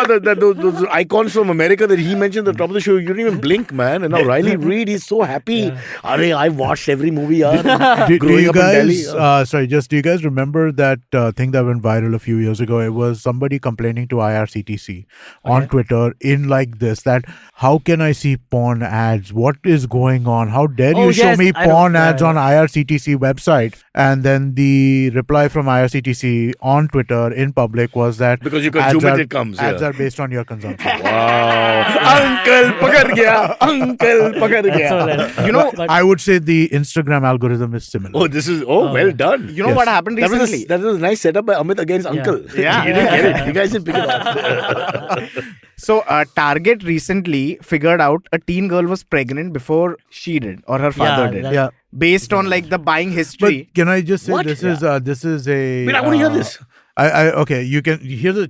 about those icons from America that he mentioned at the top of the show? You didn't even blink, man. And now Riley Reid is so happy. Arey, I watched every movie. Do Growing you up in guys? Delhi. Do you guys remember that thing that went viral a few years ago? It was somebody complaining to IRCTC on Twitter in like this: that how can I see porn ads? What is going on? How dare Oh, you show yes, me I know. porn Yeah, ads yeah. on IRCTC website? And then the reply from IRCTC on Twitter in public was that Because you ads consume it, are- it comes, Ads yeah. are based on your consumption. Wow. Uncle pakad gaya. Uncle pakad That's so gaya. hilarious. You know, But- I would say the Instagram algorithm is similar. Oh, this is well done. you know Yes. what happened That was, recently? that was a nice setup by Amit against Uncle. Yeah. You didn't get it. You guys didn't pick it up. So, Target recently figured out a teen girl was pregnant before she did or her father Yeah, did. that- Yeah. Based on like the buying But history. can I just say What? this is a Wait, I want to hear this. Okay, you can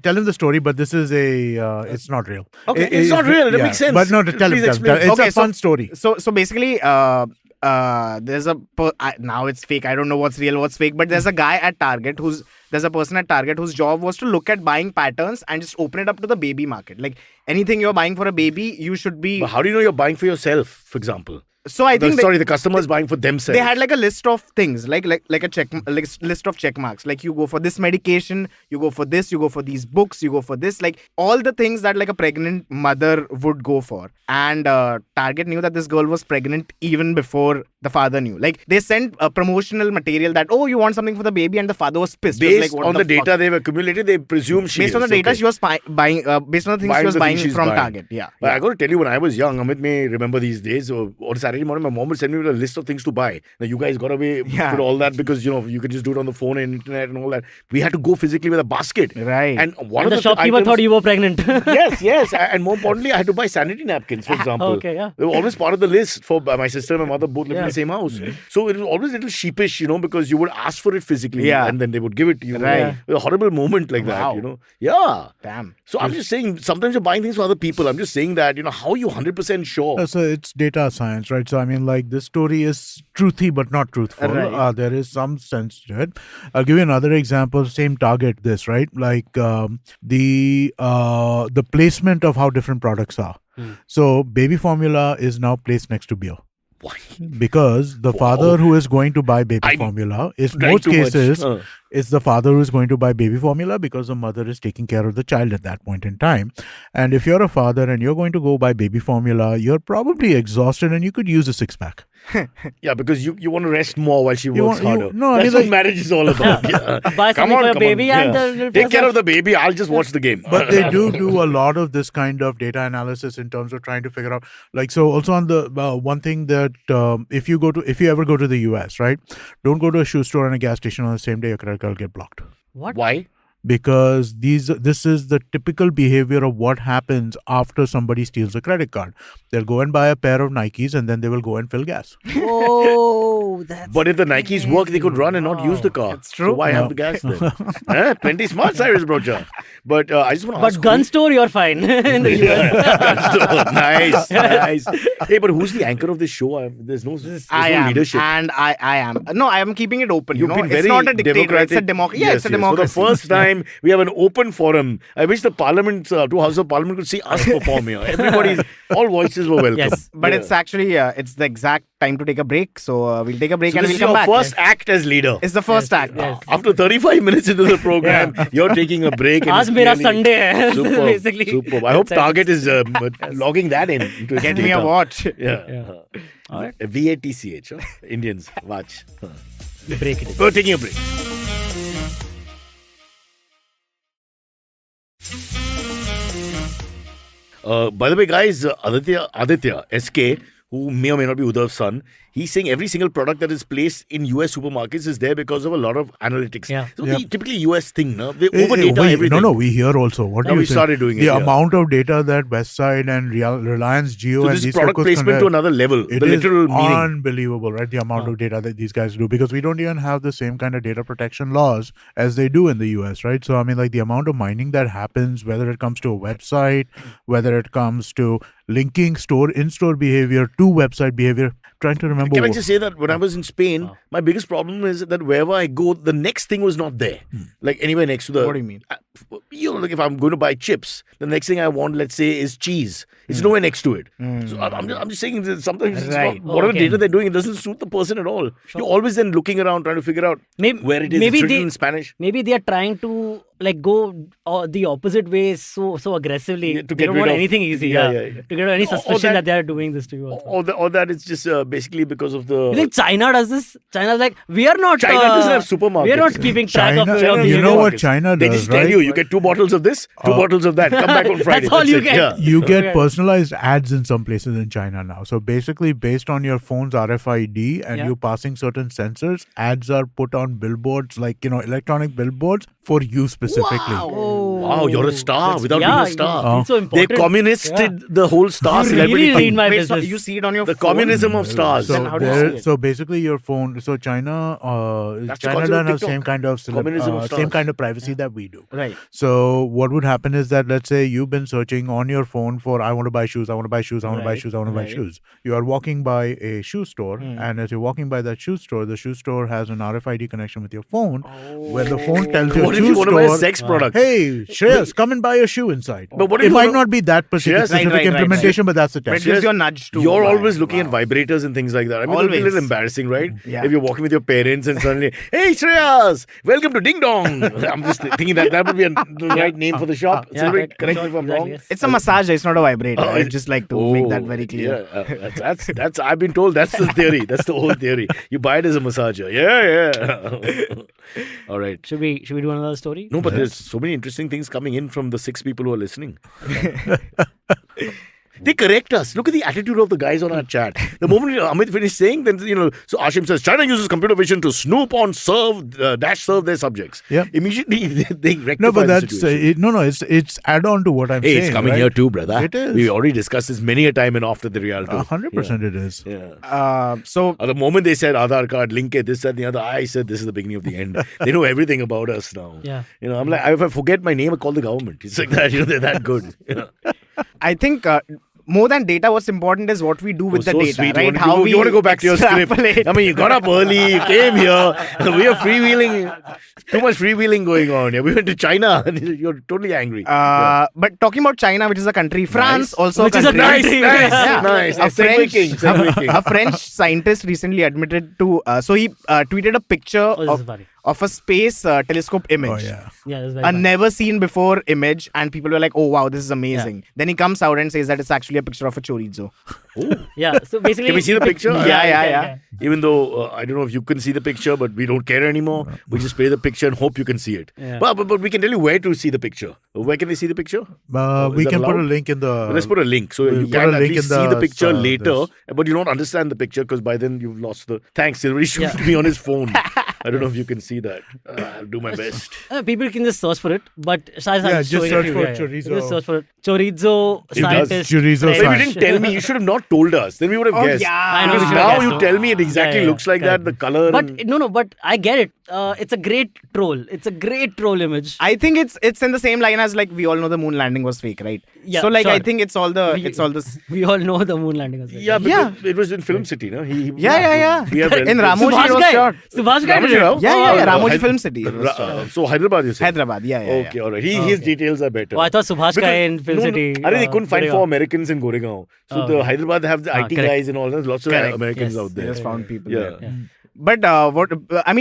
tell him the story, but this is it's not real. Okay, it's not real. It makes sense. But no, tell him. Please Tell him. explain. It's Okay, a fun story. So basically, there's now it's fake. I don't know what's real, what's fake. But there's a guy at Target there's a person at Target whose job was to look at buying patterns and just open it up to the baby market. Like anything you're buying for a baby, you should be. But how do you know you're buying for yourself, for example? So I think the customer is buying for themselves. they had like a list of things, like a list of check marks. Like you go for this medication, you go for this, you go for these books, you go for this, like all the things that like a pregnant mother would go for. And Target knew that this girl was pregnant even before the father knew. Like they sent a promotional material that, oh, you want something for the baby, and the father was pissed. He was Based like, what on the fuck? data they've accumulated, they presume she Based on the is, data okay. she was buying, based on the things Buying she was the buying things she's from buying. Target. Yeah. But I got to tell you, when I was young, Amit may remember these days, or Saturday morning, my mom would send me with a list of things to buy. Now, you guys got away Yeah. with all that because, you could just do it on the phone and internet and all that. We had to go physically with a basket. Right. And one And of the shopkeeper items, thought you were pregnant. yes. And more importantly, I had to buy sanitary napkins, for example. Okay, yeah. They were always part of the list for my sister and my mother both lived in Yeah. the same house. So it was always a little sheepish, because you would ask for it physically Yeah. and then they would give it to you. Right. It was a horrible moment like Wow. that, Yeah. Damn. So I'm just saying, sometimes you're buying things for other people. I'm just saying that, how are you 100% sure? So it's data science, right? So I mean, like this story is truthy but not truthful. Right. There is some sense to it. I'll give you another example. Same target. This right, like the placement of how different products are. So baby formula is now placed next to beer. Why? Because the father who is going to buy baby formula is Drank most too much. cases it's the father who is going to buy baby formula because the mother is taking care of the child at that point in time. And if you're a father and you're going to go buy baby formula, you're probably exhausted and you could use a six-pack. Yeah, because you want to rest more while she works want- harder. no, I That's mean, what like- marriage is all about. Yeah. Buy something for your baby and Yeah. Take care of the baby. I'll just watch the game. But they do a lot of this kind of data analysis in terms of trying to figure out, like, so also on the one thing that if you ever go to the US, right, don't go to a shoe store and a gas station on the same day, your credit card will get blocked. What? Why? because this is the typical behavior of what happens after somebody steals a credit card. They'll go and buy a pair of Nikes and then they will go and fill gas. Oh, that's. But if the Nikes work, they could run and not use the car. It's true. So why have the gas then? Plenty smart, Cyrus Brocha. But I just want to ask. But gun store, you're fine. In the US. Nice. Hey, but who's the anchor of this show? There's no leadership. And I am. No, I am keeping it open. You've been it's very not a dictator. democratic. It's a democracy. Yeah, it's a For democracy. the first time, we have an open forum. I wish the Parliament, two House of Parliament could see us perform here. All voices were welcome. Yes. But it's actually, it's the exact time to take a break. So we'll take a break and this we'll come is back. your first act as leader. It's the first act. Yes. After 35 minutes into the program, you're taking a break. And Aaj it's mera clearly Sunday hai. Superb, Basically. superb. I hope Target is logging that in. Into its Get me a data. watch. Yeah. All right. VATCH. Indians, watch. Break it. We're taking a break. By the way, guys, Aditya, SK, who may or may not be Udhav's son, he's saying every single product that is placed in US supermarkets is there because of a lot of analytics. Yeah. So the typically US thing, no? They over data everything. No, we here also. What Now do you we think? started doing it, The yeah. amount of data that Westside and Reliance Jio So and this these product telcos placement to another level. It The is literal meaning. unbelievable, right? The amount of data that these guys do, because we don't even have the same kind of data protection laws as they do in the US, right? So, I mean, like the amount of mining that happens, whether it comes to a website, whether it comes to linking in-store behavior to website behavior, trying to remember. Can I just say that when I was in Spain, my biggest problem is that wherever I go, the next thing was not there. Like anywhere next to the... What do you mean? Like if I'm going to buy chips, the next thing I want, let's say, is cheese. It's nowhere next to it. So I'm just saying that sometimes it's Right. not, whatever Okay. data they're doing, it doesn't suit the person at all. You're always then looking around trying to figure out where it is. Maybe It's written they- in Spanish. Maybe they are trying to like go the opposite way so aggressively. Yeah, to they get don't rid want of- anything easy. Yeah, Yeah, yeah, yeah. To get rid of any Or suspicion that- that they are doing this to you. Also. Or that it's just basically because of the... You think China does this? China's like, we are not. China doesn't have supermarkets. We are not keeping track China, of your you behavior. know what China They does, just tell right? you get 2 bottles of this, 2 bottles of that. Come back on Friday. That's all you it. get. Yeah. You get Okay. personalized ads in some places in China now. So basically, based on your phone's RFID and Yeah. you passing certain sensors, ads are put on billboards, like, electronic billboards for you specifically. Wow, you're a star without being a star. It's so They important. communisted the whole star You celebrity really thing. read my Wait, so business. you see it on your The phone? communism of stars. Then how do you see it? So basically, your phone. So China, That's the China concept doesn't of have TikTok. same kind of Communism of stars. same kind of privacy that we do. Right. So what would happen is that, let's say you've been searching on your phone for I want to buy shoes, I want to buy shoes, I want to buy Right, shoes, I want to buy right. shoes. You are walking by a shoe store, and as you're walking by that shoe store, the shoe store has an RFID connection with your phone. When the phone tells your What if shoe you want to buy a store, sex product? hey, Shreyas, come and buy a shoe inside. But what if it you might wanna- not be that specific Right, right, implementation, but that's the But it test. gives you a nudge to You're buy. always looking at vibrators and things like that. I mean, it would be a little Always. embarrassing, right? Yeah. If you're walking with your parents and suddenly, hey, Shreyas, welcome to Ding Dong. I'm just thinking that would be the right name for the shop. Yeah, Silverie, correct correct me if I'm exactly, wrong. yes. It's a massager. It's not a vibrator. Oh, I'd just like to make that very clear. Yeah, that's. I've been told that's the theory. That's the whole theory. You buy it as a massager. Yeah. All right. Should we do another story? No, but there's so many interesting things coming in from the 6 people who are listening. They correct us. Look at the attitude of the guys on our chat. The moment Amit finished saying, then so Ashim says China uses computer vision to snoop on serve their subjects. Yeah. Immediately they rectify No, but the that's situation. it's add on to what I'm Hey, saying. it's coming right? here too, brother. It is. We already discussed this many a time and after the reality. 100% it is. Yeah. So The moment they said Aadhaar card, link it, this, that, and the other, I said this is the beginning of the end. They know everything about us now. Yeah. I'm like, if I forget my name, I call the government. It's like that. They're that good. I think more than data, what's important is what we do with the so data, sweet. right? You want to go back to your script. extrapolate. I mean, you got up early, you came here. We are freewheeling. Too much freewheeling going on here. We went to China and you're totally angry. But talking about China, which is a country, France also Which a is a country. nice, Yeah. nice. A French, Segue king. a French scientist recently admitted to. So he tweeted a picture Oh, this is funny. of a space telescope image. Oh, yeah. Yeah, that's very A funny. never seen before image, and people were like, "Oh wow, this is amazing." Then he comes out and says that it's actually a picture of a chorizo. Yeah, so basically. Can we see the picture? Yeah. Even though I don't know if you can see the picture, but we don't care anymore. We just play the picture and hope you can see it. Yeah. But we can tell you where to see the picture. Where can they see the picture? Is We that can put a allowed? link in the. Let's put a link so we'll you put can a at link least in see the, the picture later, this. but you don't understand the picture because by then you've lost the. Thanks, Silverie. Shoot Yeah. me on his phone. I don't know if you can see that. I'll do my best. People can just search for it, but just search for chorizo. Just search for chorizo It does. scientist. Chorizo French. Maybe you didn't tell me. You should have not told us. Then we would have guessed. I know, Because we should have now guessed, you no? tell me it exactly Yeah, looks like correct. that. The color. But and- no, but I get it. It's a great troll. It's a great troll image. I think it's in the same line as like we all know the moon landing was fake, right? Yeah, So like I sure. think it's all the We all know the moon landing was fake. Yeah, because it was in Film City, no? Yeah. We have In relatives. Ramoji it was Guy. shot. Subhash Guy did Ramoji it. Rao? Yeah. Oh, Ramoji Hy- Film City. It was shot. So Hyderabad, you said? Hyderabad, yeah. Okay, all right. His details are better. Oh, I thought Subhash Guy in Film City. They couldn't find Goregaon. 4 Americans in Goregaon. So the Hyderabad have the IT correct. guys and all that. Lots of Correct. Americans Yes. out They there. just found people Yeah. there. But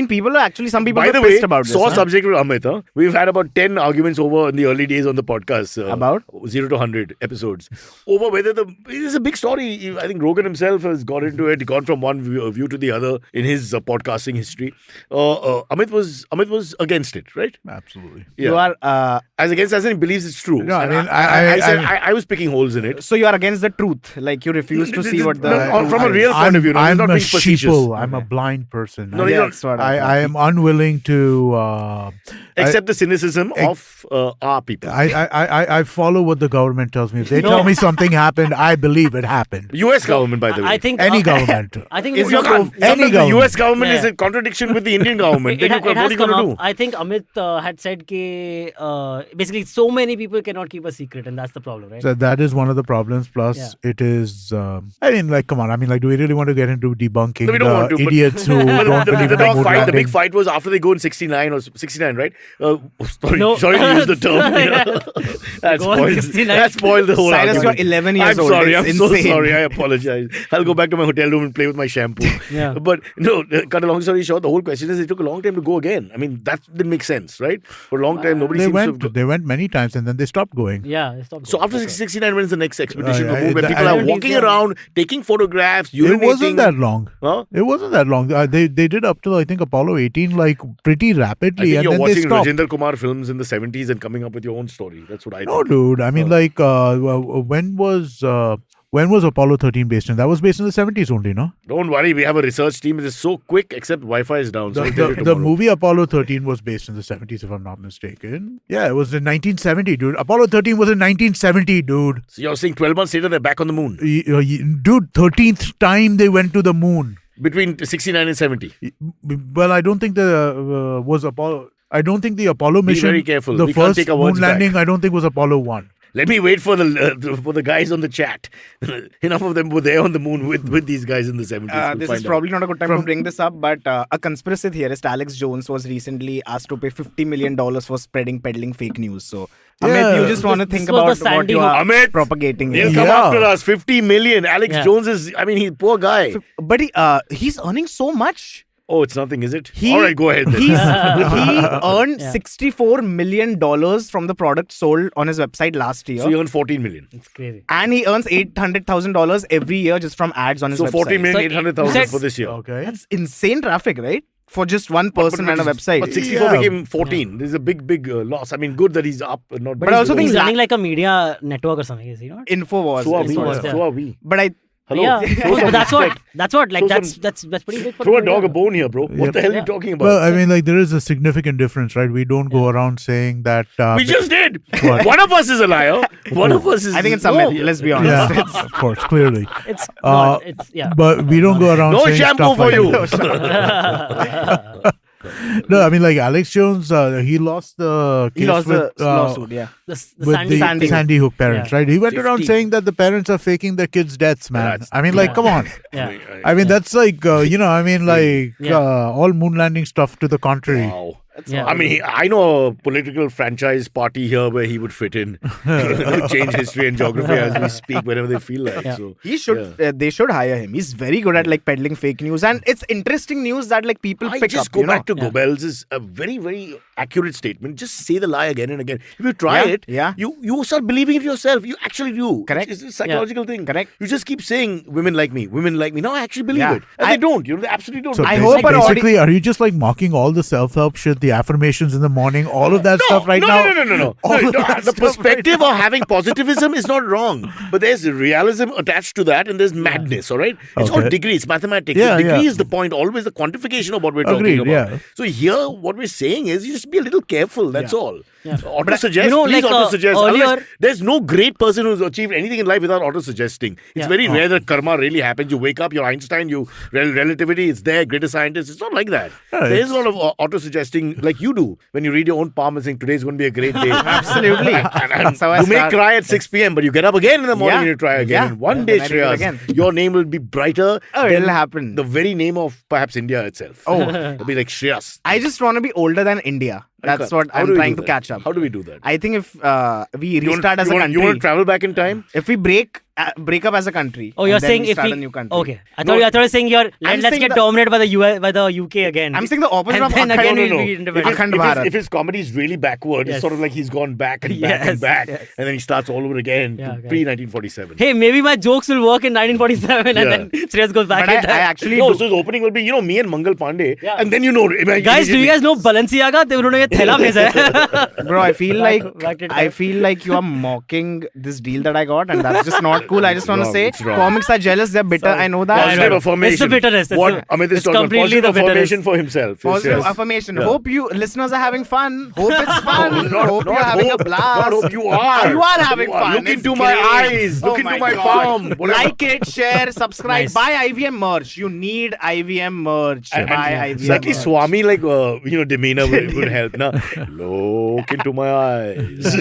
people are actually, some people By were the way, pissed about this. sore huh? subject with Amit. Huh? We've had about 10 arguments over in the early days on the podcast. About? 0 to 100 episodes. Over whether it's a big story. I think Rogan himself has got into it. He gone from one view to the other in his podcasting history. Amit was against it, right? Absolutely. Yeah. You are As against as in he believes it's true. No, I And mean, I said I was picking holes in it. so you are against the truth. Like you refuse to see what the No, from a real point of view. No, he's I'm not a being facetious. sheeple. I'm a blind person. No, I, he's not. That's what I am unwilling to Accept the cynicism of our people. I follow what the government tells me. If they tell me something happened, I believe it happened. US government, by the way. I think Any government. I think You can't. Any Sometimes the government. US government is Yeah. in contradiction with the Indian government. It, Then it what has are you come going to up. do? I think Amit had said that basically so many people cannot keep a secret, and that's the problem, right? So that is one of the problems. Plus, it is. I mean, like, come on. I mean, like, do we really want to get into debunking No, we don't want the to, but- idiots who But don't believe the in the big moon fight. The landing? big fight was after they go in 69 or 69, right? No. Sorry to use the term. That Go on spoiled. 69. That spoiled the whole Cyrus, argument. you're 11 years I'm old. sorry. It's I'm so insane. sorry. I apologize. I'll go back to my hotel room and play with my shampoo. Yeah. But no, cut a long story short, the whole question is it took a long time to go again. I mean, that didn't make sense, right? For a long time, nobody seems to. They went many times and then they stopped going. Yeah, stop. So after 69, when is the next expedition to yeah, move? Where I people are don't walking think so. around, taking photographs, urinating. It wasn't that long. Huh? It wasn't that long. They did up to I think Apollo 18 like pretty I rapidly, think and you're then they watching stopped. Rajendra Kumar films in the 70s and coming up with your own story. That's what I No, think. dude. I mean, like, when was Apollo 13 based in? That was based in the 70s only, no? Don't worry, we have a research team. It is so quick, except Wi-Fi is down. So I'll tell you The tomorrow. movie Apollo 13 was based in the 70s, if I'm not mistaken. Yeah, it was in 1970, dude. Apollo 13 was in 1970, dude. So you're saying 12 months later they're back on the moon Dude, 13th time they went to the moon. between 69 and 70. Well, I don't think the was Apollo. I don't think the Apollo Be mission. very careful. The We can't first take our moon words back. landing, I don't think was Apollo 1. Let me wait for the guys on the chat. Enough of them were there on the moon with these guys in the 70s. We'll This find is out. probably not a good time to bring this up, but a conspiracy theorist, Alex Jones, was recently asked to pay $50 million for peddling fake news. So, Amit, Yeah. you just want to This think was the about what Sandy you Hook. are Amit, propagating He'll here. come Yeah. after us. 50 million. Alex Yeah. Jones is, I mean, he's poor guy. But he's earning so much. Oh, it's nothing, is it? He- All right, go ahead then. He earned Yeah. $64 million from the product sold on his website last year. So you earn 14 million. It's crazy. And he earns $800,000 every year just from ads on his So website. 14 million, So 800,000 you said- for this year. Okay. That's insane traffic, right? For just one person and a website. But 64 Yeah. became 14. This is a big loss. I mean, good that he's up, not. But I also think He's la- running like a media network or something, is he not? Infowars. so are we. Infowars, yeah. So are we. But I Hello. Yeah, Throw some but that's respect. what like Throw that's pretty big for Throw a media. dog a bone here, bro. What the hell are you talking about? Well, I mean, like, there is a significant difference, right? We don't go around saying that. We just did. What? One of us is a liar. One of us is. I think it's Oh. Amit, let's be honest. Yeah, of course, clearly. It's not. It's But we don't go around No saying shampoo stuff for like you. that. No, I mean, like, Alex Jones, he lost the case He lost with, the lawsuit, yeah. the with Sandy the Sandy Hook parents, Yeah. right? He went 50. around saying that the parents are faking their kids' deaths, man. That's- I mean, like, Yeah. come on. Yeah. I mean, that's like, I mean, like, Yeah. all moon landing stuff to the contrary. Wow. Yeah. I mean, I know a political franchise party here where he would fit in, change history and geography as we speak whenever they feel like. Yeah. So He should. They should hire him. He's very good at like peddling fake news, and it's interesting news that like people I pick just up. go you know? back to Yeah. Goebbels is a very accurate statement. Just say the lie again and again. If you try Yeah, it, yeah. you start believing it yourself. You actually do. Correct. It's a psychological thing. Correct. You just keep saying women like me, women like me. Now I actually believe Yeah. it, and they don't. They absolutely don't. So I hope our basically, are you just like mocking all the self-help shit the the affirmations in the morning, all of that stuff right now. No. All of No, that the stuff right perspective of having positivism is not wrong, but there's realism attached to that, and there's madness. All right, it's all Okay. degree, it's mathematics. Yeah, the degree yeah. is the point, always the quantification of what we're talking Agreed, about. yeah. So here, what we're saying is, you just be a little careful. That's all. Auto suggest, you know, please like, auto suggest. earlier- There's no great person who's achieved anything in life without auto suggesting. It's very rare that karma really happens. You wake up, you're Einstein, relativity, it's there, greatest scientist. It's not like that. Yeah, There's a lot of auto suggesting, like you do when you read your own palm and think today's going to be a great day. Absolutely. That's how I You may start. cry at 6 p.m., but you get up again in the morning Yeah. and you try again. Yeah. And one Yeah. day, Then I do it again. Shreyas, your name will be brighter Oh, than it'll happen. the very name of perhaps India itself. Oh. It'll be like Shreyas. I just want to be older than India. That's what How I'm do we trying do to that? catch up. How do we do that? I think if we You restart as a want country, to travel back in time? if we break up as a country, Oh, you're and then saying we if start we a new country. okay, I thought you were saying let's saying get the- dominated by the US, by the UK again. I'm saying the opposite And of then Akhand. again No, we'll no, be no. independent. Akhand If Bharat. his comedy is really backward, Yes. it's sort of like he's gone back and back Yes, and back, yes. and then he starts all over again Yeah, to okay. pre-1947. Hey, maybe my jokes will work in 1947 and Yeah. then Shreyas goes back But in I time. actually No, do. so his opening will be, me and Mangal Pandey, Yeah. and then Guys, do you guys know Balenciaga? उन्होंने ये थैला भेजा है. Bro, I feel like Back in I time. feel like you are mocking this deal that I got, and that's just not cool. I just want to wrong, say, it's wrong. comics are jealous. They're bitter. Sorry. I know that. Positive It's the affirmation. bitterness. It's What the- Amit is it's talking about, completely positive the bitterness. affirmation for himself. Positive Yes. affirmation. Yeah. Hope you listeners are having fun. Hope it's fun. hope you're Not having hope, a blast. Not hope you are. You are having You are. fun. Look It's into my great. eyes. Oh Look into my God. palm. Whatever. Like it, share, subscribe. Nice. Buy IVM merch. You need IVM merch. And Buy IVM slightly merch. Swami demeanor would help. Na? Look into my eyes.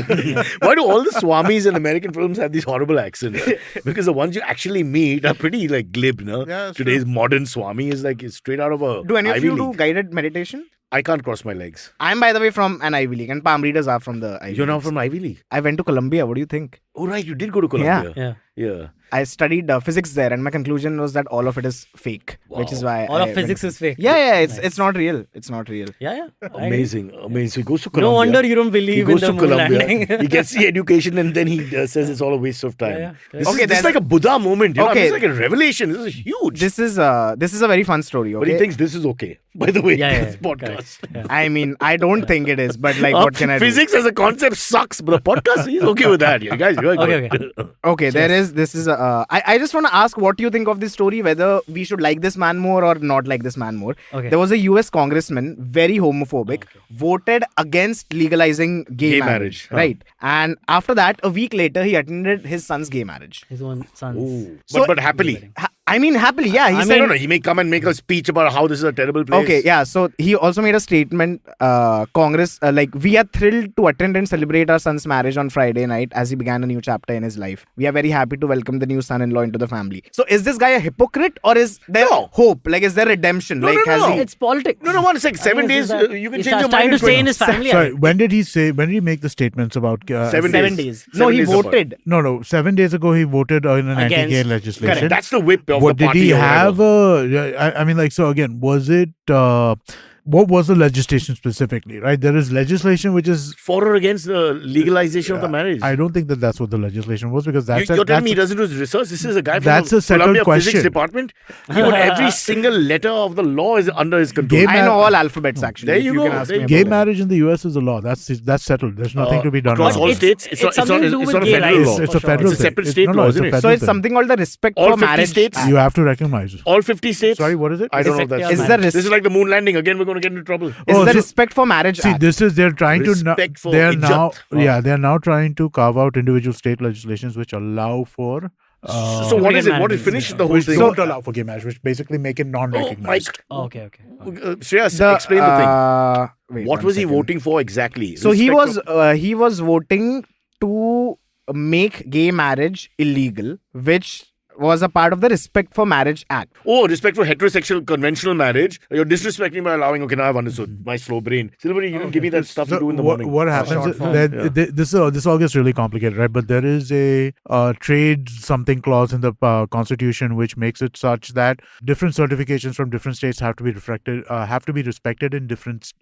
Why do all the Swamis in American films have these horrible accents? Because the ones you actually meet are pretty glib. Na? Yeah, that's Today's modern Swami is straight out of a Do any of Ivy you do League. guided meditation? I can't cross my legs. I'm, by the way, from an Ivy League, and palm readers are from the Ivy You're now Leagues. from Ivy League. I went to Columbia. What do you think? Oh, right. You did go to Columbia. Yeah. Yeah. I studied physics there, and my conclusion was that all of it is fake, which is why All I of physics went- is fake. Yeah, it's not real. It's not real. Yeah. Amazing. So he goes to No Columbia. wonder you don't He believe in goes the to moon Columbia. landing. He gets the education and then he says it's all a waste of time. Yeah. This Okay, is then- like a Buddha moment. You know? Okay. It's like a revelation. This is huge. This is a very fun story. But he Okay, thinks this is okay. By the way, Yeah. this podcast. Correct. Yeah. I mean, I don't think it is, but like, what can I do? Physics as a concept sucks, but the podcast, he's okay with that. You guys, you're Okay, good. Okay, this is I just want to ask what you think of this story, whether we should like this man more or not like this man more. Okay. There was a US congressman, very homophobic, voted against legalizing gay Gay marriage. marriage, huh. Right. And after that, a week later, he attended his son's gay marriage. His own sons. Ooh. So- but happily. I mean, happily, yeah. He I said, don't know. He may come and make a speech about how this is a terrible place. okay, yeah. So he also made a statement. Congress, we are thrilled to attend and celebrate our son's marriage on Friday night as he began a new chapter in his life. We are very happy to welcome the new son-in-law into the family. So is this guy a hypocrite or is there No. hope? Like, is there redemption? No, like, no, has no. he? It's politics. No, 1 sec. 7 days, you can He change your starts mind. trying to in stay 20. in his family. Sorry, when did he make the statements about 7 7 days. days. No, 7 he days apart. voted. No, 7 days ago he voted in an Against- anti-gay legislation. Correct. That's the whip of What the did party. he or have? whatever. I mean, like, so again, was it? What was the legislation specifically? Right, there is legislation which is. For or against the legalization of the marriage? I don't think that's what the legislation was, because that's You're telling me he doesn't do his research? This is a guy from that's the a settled Columbia question. Physics Department. Every single letter of the law is under his control. Gay I know all alphabets actually. There if you you go. can ask There me you Gay about it. marriage in the US is a law. That's settled. There's nothing to be done across about all it. states. It's something to do it's with not a gay federal rights. law. It's a For federal It's a thing. separate state no, law, it's a isn't it? federal So it's thing. something called the Respect All for 50 Marriage states? Act. You have to recognize it. All 50 states? Sorry, what is it? I don't know Respect that. your Is marriage. the This is like the moon landing. Again, we're going to get into trouble. Is Oh, the so- Respect for Marriage See, Act. they're trying to Respect for they're now Ijat. they're now trying to carve out individual state legislations which allow for So what is it? What marriage. is finish the whole which thing? don't allow for gay marriage, which basically make it Oh, non-recognized. Mike. Okay. Shreyas, explain the thing. Wait, What one was he second. voting for exactly? So he Respect was voting to make gay marriage illegal, which was a part of the Respect for Marriage Act. Respect for heterosexual conventional marriage. You're disrespecting by allowing. Okay, now I've understood. My slow brain. Silverie, you didn't give me that stuff to So do in the what, morning. what happens is that this all gets really complicated, right? But there is a trade something clause in the constitution which makes it such that different certifications from different states have to be respected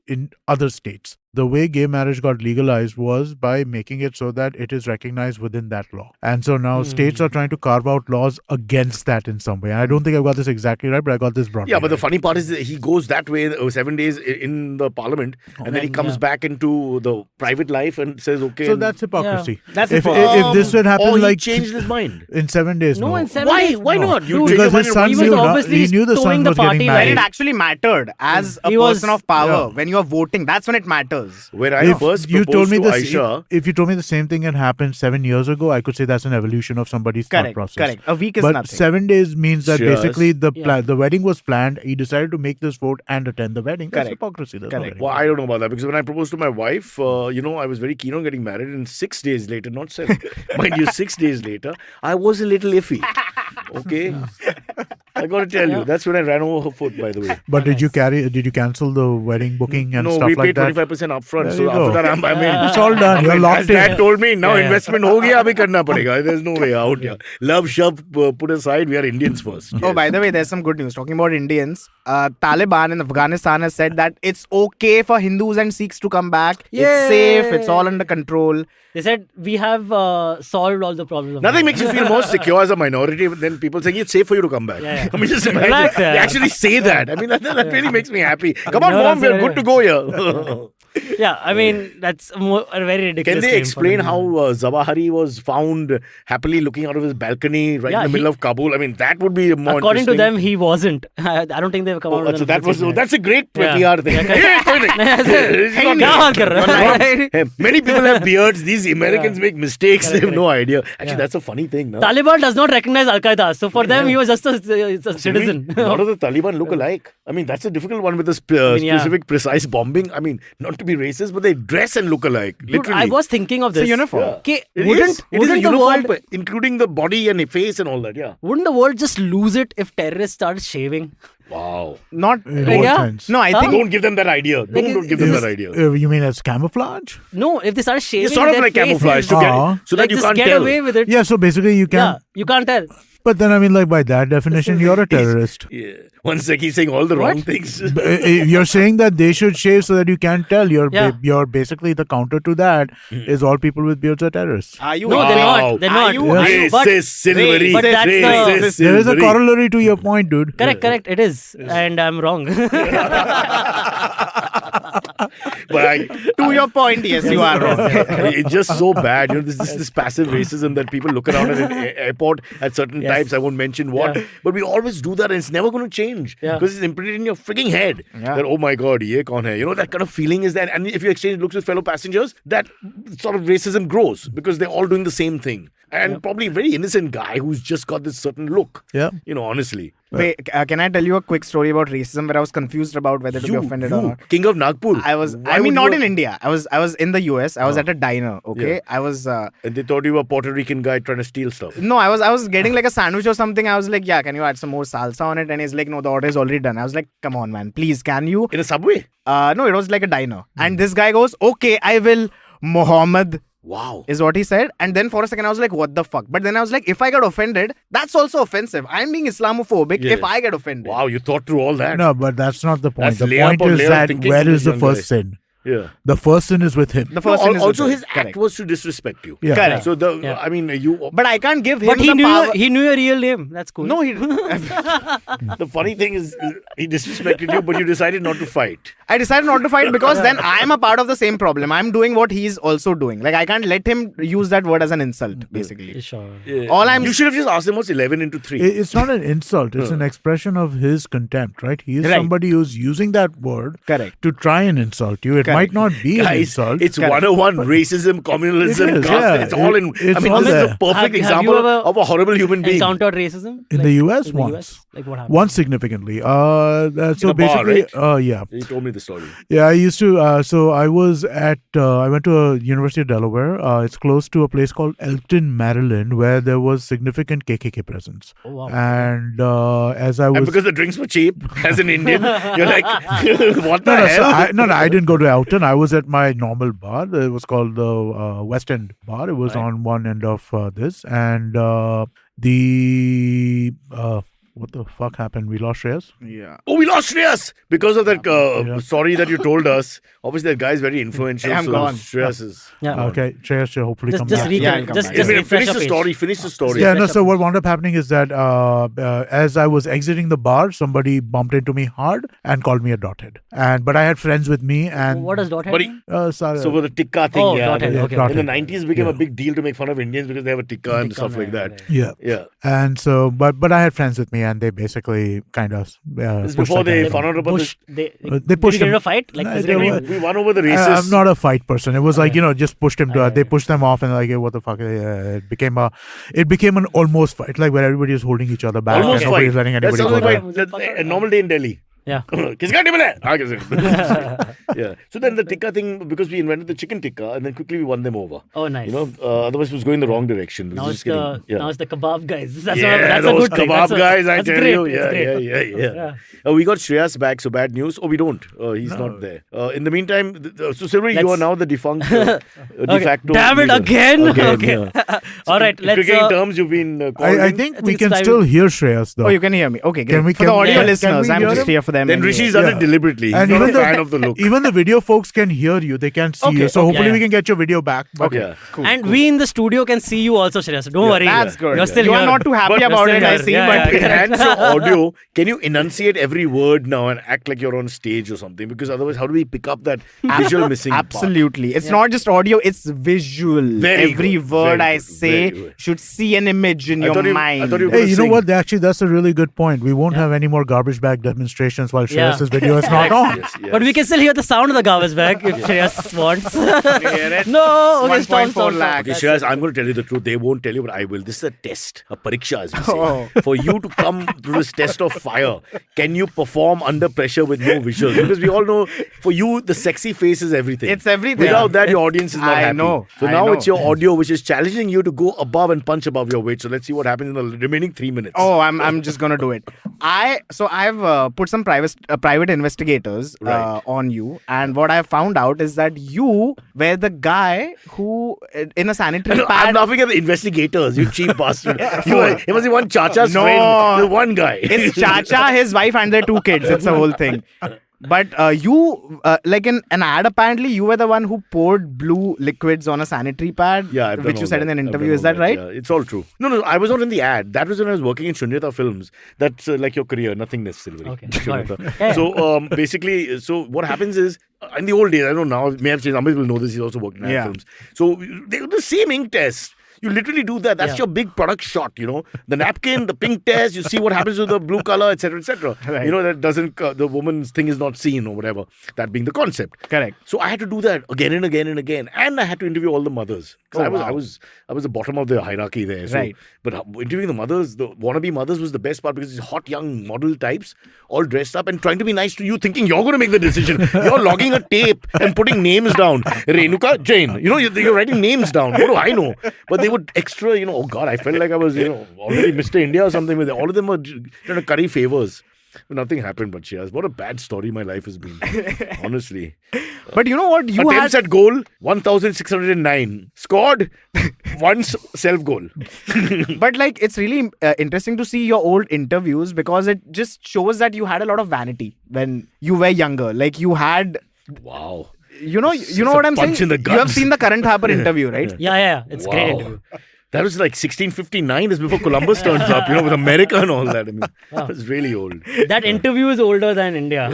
in other states. the way gay marriage got legalized was by making it so that it is recognized within that law. And so now states are trying to carve out laws against that in some way. I don't think I've got this exactly right, but I got this broadly. Yeah, but the right. funny part is that he goes that way 7 days in the parliament, and then he comes back into the private life and says, okay. So that's hypocrisy. That's if this would or happen he like changed his mind. in 7 days. No, No, in 7 Why? days. Why No. not? You Dude, change your because mind his in son one he was knew, day. obviously he knew the towing son the was getting party, When married. it actually mattered as a He was- person of power, yeah. when you are voting, that's when it matters. When I If first you proposed told me to this, Aisha, if you told me the same thing had happened 7 years ago, I could say that's an evolution of somebody's thought Correct, process. correct. A week is But nothing. 7 days means that Shreyas. basically the Yeah. the wedding was planned. He decided to make this vote and attend the wedding. That's Correct. hypocrisy. That's Correct. not well, I don't know about that because when I proposed to my wife, I was very keen on getting married, and 6 days later, not 7, mind you, 6 days later, I was a little iffy. Okay, I got to tell you, that's when I ran over her foot. By the way, But did you cancel the wedding booking and no, stuff we like paid that? 25% upfront. There So you after go. that, I mean, It's all done. You're as locked Dad in. told me, now Yeah. investment ho gaya, abhi karna padega. There's no way out. Yeah. Love, shove, put aside. We are Indians first. Oh, by the way, there's some good news. Talking about Indians, Taliban in Afghanistan has said that it's okay for Hindus and Sikhs to come back. It's safe. It's all under control. They said we have solved all the problems. of Nothing India. makes you feel more secure as a minority than people saying it's safe for you to come back. Yeah. I mean, just imagine. Relax, They yeah. actually say that. I mean, that really makes me happy. Come on, No, mom, that's we're good to go here. Yeah, I mean that's a very ridiculous. Can they claim for explain them. how Zawahiri was found happily looking out of his balcony right in the middle of Kabul? I mean, that would be more According to interesting. them, he wasn't. I don't think they've come out with so an that was official that's a great Yeah. PR thing. Yeah, Hey, कोई नहीं. It's not क्या me. बात कर रहा है? Hey, many people have beards. These Americans make mistakes. They have no idea. Actually, that's a funny thing. No? Taliban does not recognize Al Qaeda, so for them he was just a citizen. A lot of the Taliban look alike. I mean, that's a difficult one with the specific, precise bombing. I mean, not to be racist, but they dress and look alike. Dude, Literally. I was thinking of this. It's a uniform. Yeah. Okay, It wouldn't is. It is a the uniform, world including the body and the face and all that. Yeah. wouldn't the world just lose it if terrorists started shaving? Wow. Not. In Like, what yeah. sense? No, I Huh? think. Don't give them that idea. Don't give them that idea. You mean as camouflage? No, if they started shaving, It's sort of their like camouflage faces, to Ah. so that like, you just can't get tell. away with it. Yeah, so basically you can. Yeah, you can't tell. But then I mean, like by that definition, you're a terrorist. Yeah. One sec, he's saying all the wrong things. You're saying that they should shave so that you can't tell. Yeah. You're basically the counter to that is all people with beards are terrorists. Are you? No, they're Wow. not. They're Are not. you- Are you? But Racist, Silverie. but that's Racist, There is a Silverie. corollary to your point, dude. correct, it is, and I'm wrong. But To your point, yes, you are wrong. it's just so bad. You know, this passive racism that people look around at an airport at certain Yes. times. I won't mention what, Yeah. but we always do that, and it's never going to change Yeah. because it's imprinted in your freaking head. Yeah. That oh my god, ye kaun hai? You know that kind of feeling is there. And if you exchange looks with fellow passengers, that sort of racism grows because they're all doing the same thing. And probably a very innocent guy who's just got this certain look. Yeah. You know, honestly. Wait, can I tell you a quick story about racism where I was confused about whether to be offended or not? King of Nagpur. I was. Why I mean, would not you- in India. I was in the US. I was at a diner. Okay. Yeah. I was. And they thought you were a Puerto Rican guy trying to steal stuff. No, I was getting like a sandwich or something. I was like, yeah, can you add some more salsa on it? And he's like, no, the order is already done. I was like, come on, man, please, can you? In a subway. No, it was like a diner. And this guy goes, okay, I will. Muhammad Wow. is what he said. And then for a second, I was like, what the fuck? But then I was like, if I get offended, that's also offensive. I'm being Islamophobic Yes. if I get offended. Wow, you thought through all that. No, but that's not the point. That's The layer point upon is layer of that thinking where from is this the young first guy. sin? Yeah. The first sin is with him. The first sin is also, with his him. act Correct. was to disrespect you. Yeah. Correct. So the Yeah. I mean, you. But I can't give him but he the knew power. he knew your real name. That's cool. No, he. The funny thing is, he disrespected you, but you decided not to fight. I decided not to fight because then I'm a part of the same problem. I'm doing what he's also doing. Like I can't let him use that word as an insult, basically. Sure. All I'm You should have just asked him what's 11 into 3. It's not an insult. It's an expression of his contempt, right? He is Right. somebody who's using that word Correct. to try and insult you. It Correct. might not be an Guys, insult. it's Correct. 101 racism, communalism, It is, caste. yeah. It's all in. It's I mean, all this is there. a perfect Have you example ever of a horrible human being. Encountered racism in the US in the once. US? Like what happened? Once significantly. So a bar, basically, right? yeah. He told me the story. Yeah, I used to. So I was at. I went to a University of Delaware. It's close to a place called Elton, Maryland, where there was significant KKK presence. Oh, wow. And as I was, And because the drinks were cheap, as an Indian, you're like, what the no, hell? I didn't go to Elton. I was at my normal bar. It was called the West End Bar. It was on one end of this, and the What the fuck happened? We lost Shreyas? Yeah. Oh, we lost Shreyas because of that story that you told us. Obviously, that guy is very influential. I'm so gone. Shreyas is. Yeah. Okay, Shreyas should hopefully come Just back. recap. come Just back. refresh Finish your the page. story. Finish the story. Yeah, no. Refresh So your what wound up happening is that as I was exiting the bar, somebody bumped into me hard and called me a dothead. But I had friends with me, and What does dot Buddy, mean? Sorry, So for the tikka thing, Oh, yeah. dot head, the- okay. Dot In the head. 90s, it became Yeah. a big deal to make fun of Indians because they have a tikka and stuff like that. yeah. Yeah. And so, but I had friends with me, and they basically kind of This is before they found out about Push. this. They pushed Did you get in him. a fight? Like No, physically? they were- We won over the racists. I'm not a fight person. It was like, just pushed him to. Okay. They pushed them off, and like, hey, what the fuck? It became an almost fight, like where everybody was holding each other back, Almost and nobody fight. was letting That anybody sounds go like there. a normal day in Delhi. Yeah. Kiska table hai? हाँ, किसका? Yeah. So then the tikka thing, because we invented the chicken tikka, and then quickly we won them over. Oh, nice. Otherwise it was going the wrong direction. It was Now it's just getting- the now it's the kebab guys. That's yeah, that's a those good thing. kebab That's guys, I that's tell great. you. It's great. Yeah. We got Shreyas back, so bad news. Oh, we don't. He's not there. In the meantime, so Silverie, you are now the defunct de Okay. facto. Damn it, leader. again? Okay. Okay. All right, In let's. cricketing terms, you've been called I in. think I we think can it's still time- hear Shreyas though. Oh, you can hear me. Okay, great. Can we- For the can- audio yeah, can listeners, we I'm hear just him? here for them. Then anyway. Rishi's done it deliberately. He's And not a even the- fan of the look. Even the video folks can hear you. They can see you. So okay. hopefully Yeah, we can get your video back. But Yeah. Cool. And we in the studio can see you also, Shreyas. Don't worry. That's good. You're still You here. are not too happy But you're about still it, I here. see, Yeah, but yeah, To yeah. enhance your audio, can you enunciate every word now and act like you're on stage or something? Because otherwise, how do we pick up that visual missing part? Absolutely. It's not just audio, it's visual. Very Every good, word very I good, say very good. should see an image in I your thought you- mind. I thought you were hey, you know sing. what? Actually, that's a really good point. We won't have any more garbage bag demonstrations while Yeah. Shreyas' video is not on. Yes. But we can still hear the sound of the garbage bag if Shreyas wants. hear it? No, okay, 1.4 stop. lakh. Okay, Shreyas, I'm going to tell you the truth. They won't tell you, but I will. This is a test, a pariksha, as we say. Oh. For you to come through this test of fire, can you perform under pressure with no visuals? Because we all know, for you, the sexy face is everything. It's everything. Without that, your audience is not I happy. know, So I now know. it's your audio which is challenging you to go above and punch above your weight. So let's see what happens in the remaining 3 minutes. Oh, I'm just gonna do it. I've put some private investigators on you, and what I found out is that you were the guy who in a sanitary I'm pad. laughing at the investigators, you cheap bastard. It must be one Chacha's No. friend, the one guy. It's Chacha, his wife, and their 2 kids. It's a whole thing. But you, like in an ad, apparently you were the one who poured blue liquids on a sanitary pad, Yeah, I've done which you all said that. in an I've interview. done Is all that right? Yeah, it's all true. No, I was not in the ad. That was when I was working in Shunyata Films. That's like your career, nothingness, Silverie. Okay, Shunyata. got it. Yeah. So basically, so what happens is, in the old days, I don't know now, may have changed. Amit will know this. He's also working in ad Yeah. films. So they do the same ink test. You literally do that. That's Yeah. your big product shot, The napkin, the pink test, you see what happens with the blue color, etc., etc. Right. That doesn't, the woman's thing is not seen or whatever. That being the concept. Correct. So I had to do that again and again and again. And I had to interview all the mothers. Because Oh, I was the bottom of the hierarchy there. So, Right. But interviewing the mothers, the wannabe mothers was the best part because these hot young model types all dressed up and trying to be nice to you, thinking you're going to make the decision. You're logging a tape and putting names down. Renuka Jain. You're writing names down. What do I know? But they would extra, oh God, I felt like I was, already Mr. India or something with it. All of them were trying to curry favors. Nothing happened, but Shreyas, what a bad story my life has been. Honestly. But you know what? You Attempts had at goal 1,609. Scored once self goal. But like it's really interesting to see your old interviews because it just shows that you had a lot of vanity when you were younger. Like you had, Wow. you know It's what a I'm saying. punch in the You have guts. seen the Current Harper interview, right? Yeah. It's great Wow. interview. That was like 1659. That's before Columbus turns up, with America and all that. I mean, that was really old. That interview is older than India.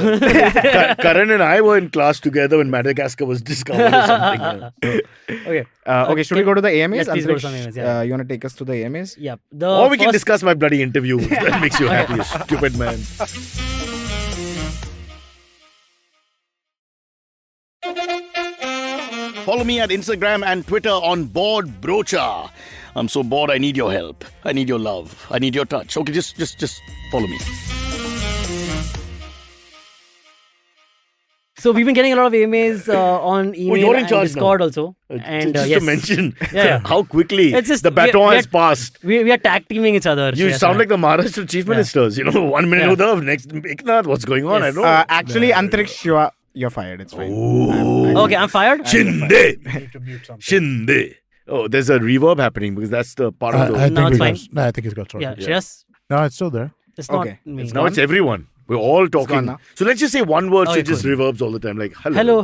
Karan and I were in class together when Madagascar was discovered or something. Yeah. Okay. Okay, should we go to the AMAs? Yes, please go to Antariksh, some AMAs, yeah. you want to take us to the AMAs? Yeah. Or we can first- discuss my bloody interview. That makes you happy, you stupid man. Follow me at Instagram and Twitter on Bored Brocha. I'm so bored, I need your help. I need your love. I need your touch. Okay, just follow me. So we've been getting a lot of AMAs on email you're in and charge Discord now. also. And just yes. to mention Yeah. how quickly It's just- the baton we are- has passed. We are tag teaming each other. You Shreyas sound and like the Maharashtra chief ministers. 1 minute Yeah. Uddhav, next Eknath. What's going on? Yes. I know. Actually, Antariksh, you're fired. It's fine. Oh. Okay, I'm fired. Shinde. Shinde. Oh, there's a reverb happening because that's the part of the. I No, think it's we fine. got, no, I think it's got sorted. Yeah, Shreyas. No, it's still there. It's not Okay. me. Now it's everyone. We're all gone talking. now. So let's just say one word so Okay, it just cool. reverbs all the time. Like, hello. Hello.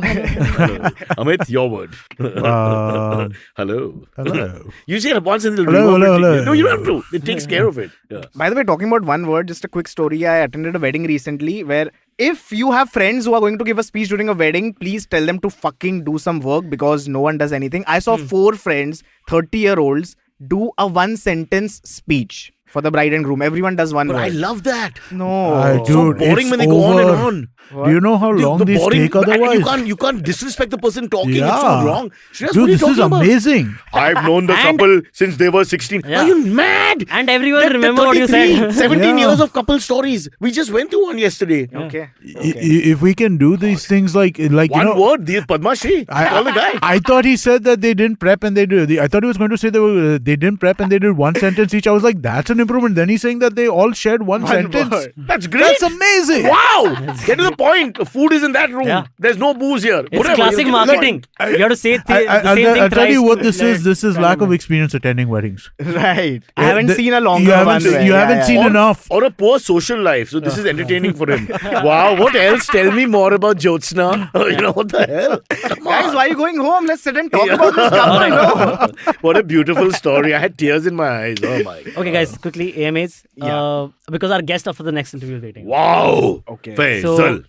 Amit, your word. Hello. Hello. You say it once and it'll Hello, reverb hello, it. hello. No, you don't have to. It takes care of it. Yeah. By the way, talking about one word, just a quick story. I attended a wedding recently where if you have friends who are going to give a speech during a wedding, please tell them to fucking do some work because no one does anything. I saw 4 friends, 30-year-olds, do a 1-sentence speech for the bride and groom. Everyone does one But word. I love that. No. Dude, Boring it's when they go on and over. on. Do you know how long The these boring, take and otherwise? you can't disrespect the person talking. It's Yeah. so wrong. Shreyas, what Dude, are you this is talking about? amazing. I've known the And- couple since they were 16. Yeah. Are you mad? And everyone They're remember what you 33, said. 17 Yeah. years of couple stories. We just went through one yesterday. Okay. If we can do these things like you One know, word, the Padma Shri. Call the guy. I thought he said that they didn't prep and they did. I thought he was going to say they didn't prep and they did one sentence each. I was like, that's an improvement. Then he's saying that they all shared one sentence. word. That's great. That's amazing. Wow. Get to the point. The food is in that room. Yeah. There's no booze here. It's Whatever, classic you get the marketing. You have to say the same I'll thing tell you thrice what to this let is. This is it lack of dynamic. experience attending weddings. Right. I haven't seen a longer You haven't one. seen, where- you yeah, haven't yeah, seen yeah. enough. Or a poor social life. So this is entertaining for him. Wow. What else? Tell me more about Jyotsna. You know, what the hell? Come on. Guys, why are you going home? Let's sit and talk about this couple. No. What a beautiful story. I had tears in my eyes. Oh my God. Okay, guys, quickly, AMAs. Yeah. Because our guest after the next interview is waiting. Wow. Okay. Faisal.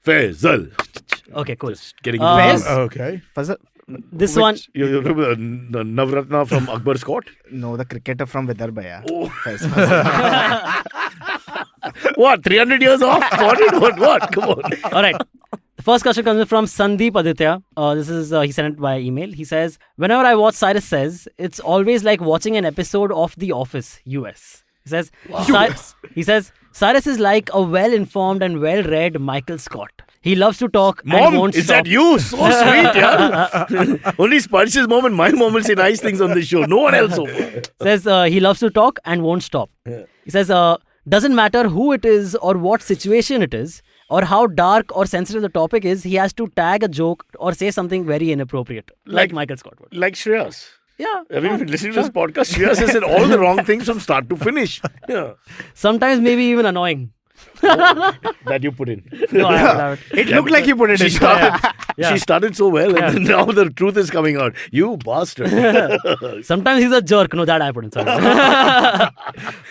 Faisal. Okay, cool. Getting Faiz? Okay. Fazal- This one, You remember the Navratna from Akbar's court? No, the cricketer from Vidarbha. Yeah. Oh. Faiz, Fazal. What? 300 years off? What? Come on. all right. The first question comes from Sandeep Aditya. This is he sent it by email. He says, whenever I watch Cyrus Says, it's always like watching an episode of The Office, US. He says, Cyrus is like a well-informed and well-read Michael Scott. He loves to talk and Mom, won't is stop. that you? So sweet, yeah. Only Sparsh's mom and my mom will say nice things on the show. No one else so far. Says he loves to talk and won't stop. He says, doesn't matter who it is or what situation it is or how dark or sensitive the topic is, he has to tag a joke or say something very inappropriate, like Michael Scott would. Like Shreyas. Yeah. Have you been listening to this podcast? Shreyas has said all the wrong things from start to finish. Yeah. Sometimes maybe even annoying. That you put in. No, I haven't. It looked like you put it in. Yeah. She started so well, and then now the truth is coming out. You bastard. Sometimes he's a jerk. No, that I put in. Sorry.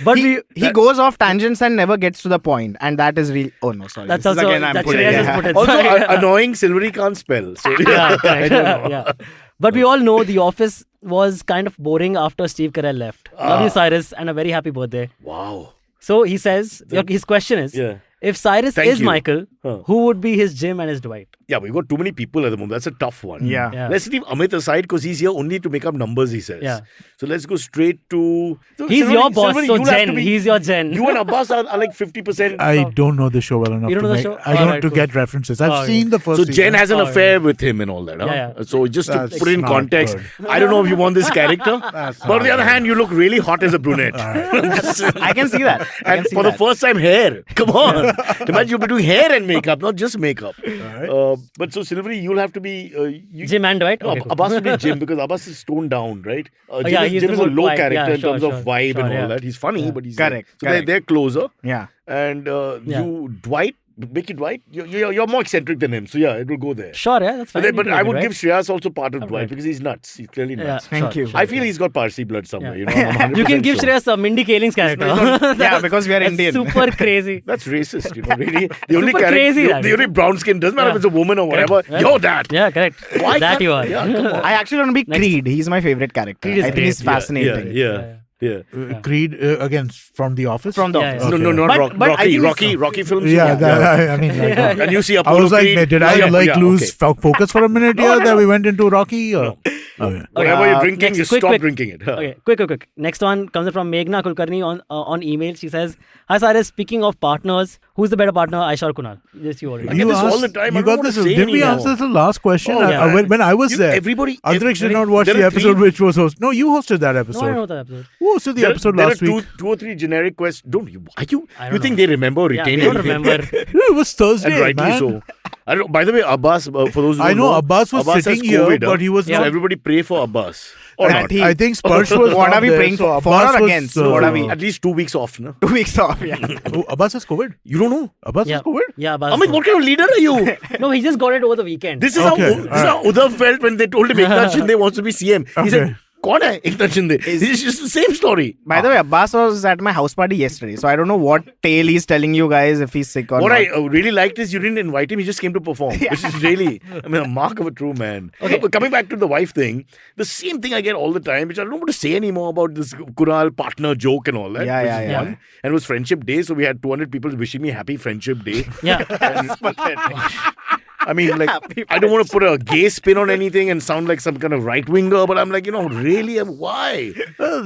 But He goes off tangents and never gets to the point, and that is real. Oh no, sorry. That's This is also again I'm that putting Shreyas it. has Yeah. put it. Also, Sorry. annoying Silverie can't spell. So Yeah, correct. Yeah. But we all know The Office was kind of boring after Steve Carell left. Love you, Cyrus, and a very happy birthday. Wow. So he says, his question is, Yeah. if Cyrus Thank is you. Michael, Huh. who would be his Jim and his Dwight? Yeah, we've got too many people at the moment. That's a tough one. Yeah. Yeah. Let's leave Amit aside because he's here only to make up numbers, he says. Yeah. So let's go straight to... So He's Silverie- your boss, Silverie, so you'll have Jen. to be- He's your Jen. You and Abbas are like 50%. I don't know the show well enough You don't to know the make. show? I don't Alright, to cool. get references. I've Okay. seen the first So season. Jen has an Oh, affair with him and all that, huh? Yeah. So just to That's put in not context, good. I don't know if you want this character. That's But on the not other good. hand, you look really hot as a brunette. I can see that. I And can see for the that. first time, hair. Come on. Imagine you'll be doing hair and makeup, not just makeup. But so Silverie, you'll have to be... Jim and Dwight? No, Okay, cool. Abbas will be Jim because Abbas is toned down, right? Jim yeah, is, he's Jim the is a more low quiet. character Yeah, in sure, terms sure. of vibe and Sure, all yeah. that. He's funny, but he's Correct, So correct. they're closer. Yeah. And Yeah. you, Dwight, make it Dwight. You're more eccentric than him, so yeah, it will go there. Sure, yeah, that's fine. But, You I can would make it, give Shreyas also part of I'm Dwight right. because he's nuts. He's clearly right? nuts. Thank you. I feel he's got Parsi blood somewhere. Yeah. You know, I'm 100% You can give sure. Shreyas Mindy Kaling's character. Yeah, because we are That's Indian. super crazy. That's racist, you know. Really, the only Super crazy, the, that the is. only brown skin doesn't matter Yeah. if it's a woman or whatever. Correct. You're that. Yeah, correct. Why that can't- you are. Yeah, come on. I actually want to be Next. Creed. He's my favorite character. Creed is I think he's great. fascinating. Yeah. Creed again from The Office. From the Yeah, office. yeah. No, Okay. no, not But I Rocky. think Rocky. Rocky films. Yeah, I mean, like, And you see I Apollo was like, Creed. did you see I like yeah, lose okay. focus for a minute No, here no, that no. we went into Rocky? Or? Okay. Whatever you're drinking, next, you quick, stop quick. drinking it. Huh. Okay, quick. Next one comes from Meghna Kulkarni on email. She says, "Hi Cyrus, speaking of partners, who's the better partner, Aisha or Kunal?" Yes, you already. I get this all the time. I You don't got know this. what to say Did we anymore. answer the last question? Oh, yeah. When I was there, Everybody. Antariksh did not watch there the are episode three- which was hosted. No, you hosted that No, I episode. don't know that episode. Who hosted the episode there last are week? two or three generic questions. Don't you? Are you? I You don't think know. they remember or Yeah, retain I don't anything? remember. It was Thursday, And rightly man. so. I don't know. By the way, Abbas, for those who I don't know Abbas was has sitting here, COVID, but he was So not. everybody pray for Abbas. Or That not. he- I think Sparsh was. What not are we there, praying so for? Abbas Or was, against? What are we- At least 2 weeks off, no? 2 weeks off, yeah. Oh, Abbas has COVID. You don't know? Abbas Yeah. has COVID. Yeah, but Amit, what kind of leader are you? no, he just got it over the weekend. This is Okay, how Uddhav felt when they told him Eknath Shinde wants to be CM. He Okay. said, "Kaun hai Eknath Shinde?" It's just the same story. By the way, Abbas was at my house party yesterday, so I don't know what tale he's telling you guys if he's sick or What not. I really liked is you didn't invite him; he just came to perform, which is really, a mark of a true man. Okay. But coming back to the wife thing, the same thing I get all the time, which I don't know what to say anymore about this Kunal partner joke and all that. Yeah, which yeah, is yeah. fun. And it was Friendship Day, so we had 200 people wishing me Happy Friendship Day. yeah. I mean, like, I don't want to put a gay spin on anything and sound like some kind of right winger, but I'm like, really, why?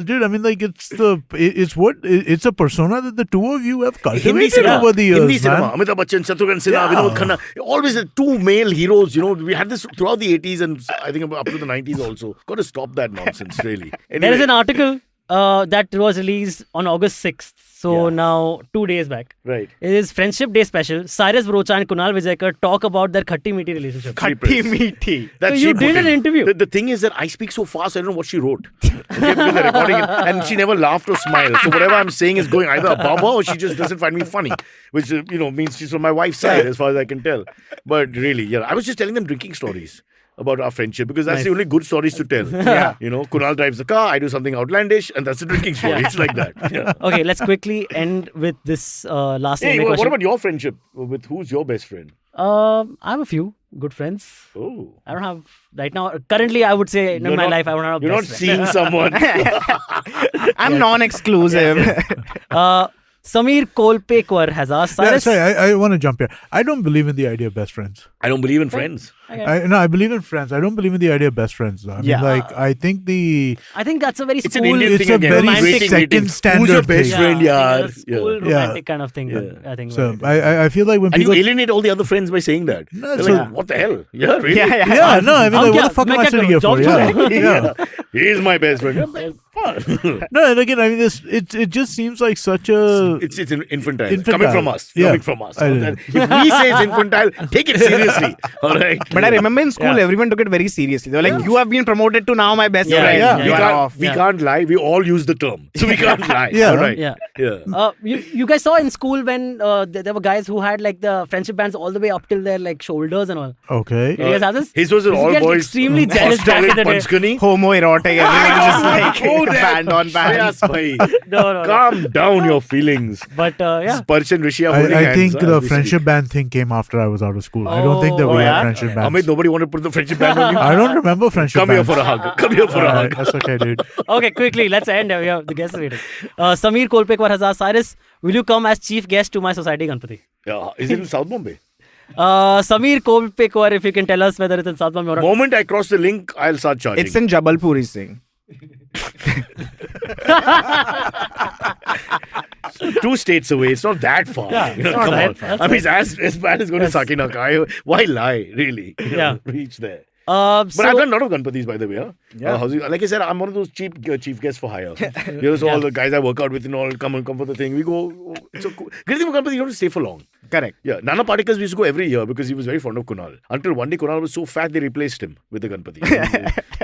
Dude, I mean, like it's a persona that the two of you have Hindi cultivated cinema, over the years, Hindi cinema. man. Amitabh Bachchan, Shatrughan Sinha, Vinod Khanna, always the two male heroes. We had this throughout the 80s and I think up to the 90s also. Got to stop that nonsense, really. Anyway, There is an article that was released on August 6th. So now 2 days back. right. It is Friendship Day special. Cyrus Brocha and Kunal Vijayakar talk about their khatti meeti relationship. Khatti meaty. That So she you put did an in. interview. The thing is that I speak so fast, I don't know what she wrote. Okay, because they're recording it, and she never laughed or smiled. So whatever I'm saying is going either above her or she just doesn't find me funny, which means she's from my wife's side, as far as I can tell. But really, I was just telling them drinking stories about our friendship because that's the only good stories to tell. Yeah. Kunal drives the car, I do something outlandish, and that's the drinking story. It's like that. Yeah. Okay, let's quickly end with this last Hey, anime what question. about your friendship? With who's your best friend? I have a few good friends. Oh. I don't have right now. Currently, I would say in You're my not- life, I don't have a You're not best seeing someone. I'm non-exclusive. friend. Samir Kolpekar has asked Yeah, Cyrus. sorry, I want to jump here. I don't believe in the idea of best friends. I don't believe in friends. I believe in friends. I don't believe in the idea of best friends. Though. I mean, I think I think that's a very It's an school. Indian it's thing a again. very Rating, second rating. standard Who's your best thing. friend, I yaar? think it's a school Yeah. romantic kind of thing. Yeah. I think. So I feel like when And people you alienate all the other friends by saying that. No, They're so- like, what the hell? Yeah, really? yeah, no, I mean, How like, what kya- the fuck am main I kya sitting karu? here for? Job Yeah, yeah. He's my best friend. I'm like, fun. No, and again, I mean, it just seems like such a. It's infantile. Infantile. Coming from us. Yeah. Coming from us. I So know. that if we say it's infantile, take it seriously. All right. But I remember in school, everyone took it very seriously. They were like, you have been promoted to now my best Yeah, friend. yeah, we, You are can't, off. we can't lie. We all use the term. So we can't lie. Yeah. All right. Yeah. Yeah. You guys saw in school when there were guys who had like the friendship bands all the way up till their like shoulders and all. Okay. You guys have this? His was an Used to all get boys. extremely jealous back in the day. Panchkani. Homoerotic, everyone just like Oh, that- band on band. Yes, bhai. No. Calm down your feelings. But yeah. Sparsh and Rishi are holding I hands, think as the we friendship speak. band thing came after I was out of school. I don't think that Oh, we yeah? had friendship bands. Amit, nobody wanted to put the friendship band on you. I don't remember friendship Come here bands. for a hug. Come here for a Alright, hug. that's okay, dude. Okay, quickly, let's end. We have the guest waiting. Samir Kolpekar has asked Cyrus, will you come as chief guest to my society Ganpati? Yeah. Is it in South Bombay? Samir Kolpekar, if you can tell us whether it's in South Bombay or not. Moment I cross the link, I'll start charging. It's in Jabalpur, he's saying. 2 states away. It's not that far. Yeah, You know, it's not come that on. far. I mean, it's as bad as going to Sakinaka. Why lie, really? Yeah. Reach there. But But I've done a lot of Ganpatis, by the way. Huh? Yeah. Like I said, I'm one of those cheap chief guests for hire. So all the guys I work out with and all come for the thing. We go. So great thing about Ganpati, you don't have to stay for long. Correct. Yeah, Nana Patekar we used to go every year because he was very fond of Kunal. Until one day Kunal was so fat they replaced him with the Ganpati.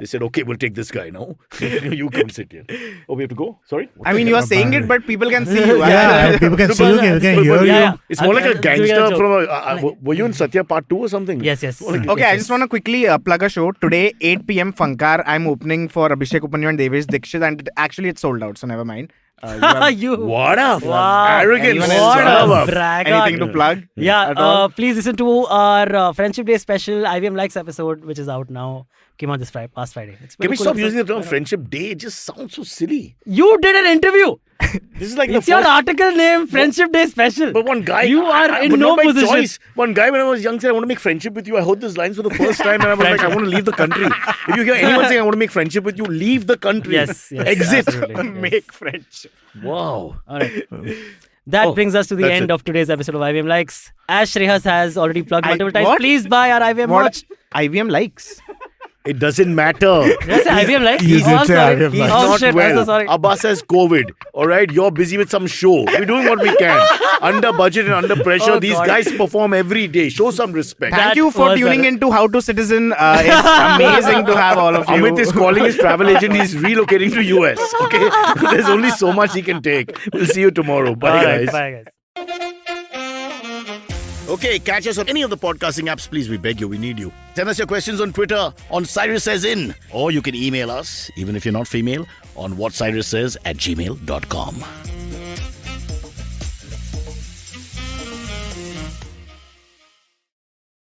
They said, okay, we'll take this guy now. You come sit here. Oh, we have to go? Sorry? I mean, you are saying it, but people can see you. Yeah, people can see you, we can hear you. Yeah. It's more like a I'm doing a gangster joke. from a... were you in Satya Part 2 or something? Yes, yes. Okay, I just want to quickly plug a show. Today, 8 p.m. Funkar. I'm opening for Abhishek Upanyu and Devesh Dikshit, and actually it's sold out, so never mind. You. What a Wow. arrogance. Anyone else? What Son of a a- brag. Anything to plug? Yeah, at all? please listen to our Friendship Day special IVM Likes episode, which is out now. Came out this past Friday. It's Can very we cool stop episode. using the term friendship day? It just sounds so silly. You did an interview. This is like It's the your first... article name, Friendship Day special. But one guy... You are in but no not by position. choice. One guy when I was young said, I want to make friendship with you. I heard those lines for the first time and I was like, I want to leave the country. If you hear anyone saying, I want to make friendship with you, leave the country. Yes. Exit. absolutely, yes. Make friendship. Wow. All right. That brings us to the that's end it. of today's episode of IVM Likes. As Shreyas has already plugged multiple times, what? please buy our IVM What? watch. IVM likes. It doesn't matter. Yes, IBM likes. You did say IBM He's likes. Oh, not shit, I'm well. so sorry. Abbas has COVID. All right, you're busy with some show. We're doing what we can. Under budget and under pressure, Oh, these God. guys perform every day. Show some respect. Thank That you for was tuning a- into How to Citizen. It's amazing to have all of you. Amit is calling his travel agent. He's relocating to US. Okay, there's only so much he can take. We'll see you tomorrow. Bye, All right, guys. bye, guys. Okay, catch us on any of the podcasting apps, please. We beg you. We need you. Send us your questions on Twitter on Cyrus Says In, or you can email us, even if you're not female, on whatcyrussays@gmail.com.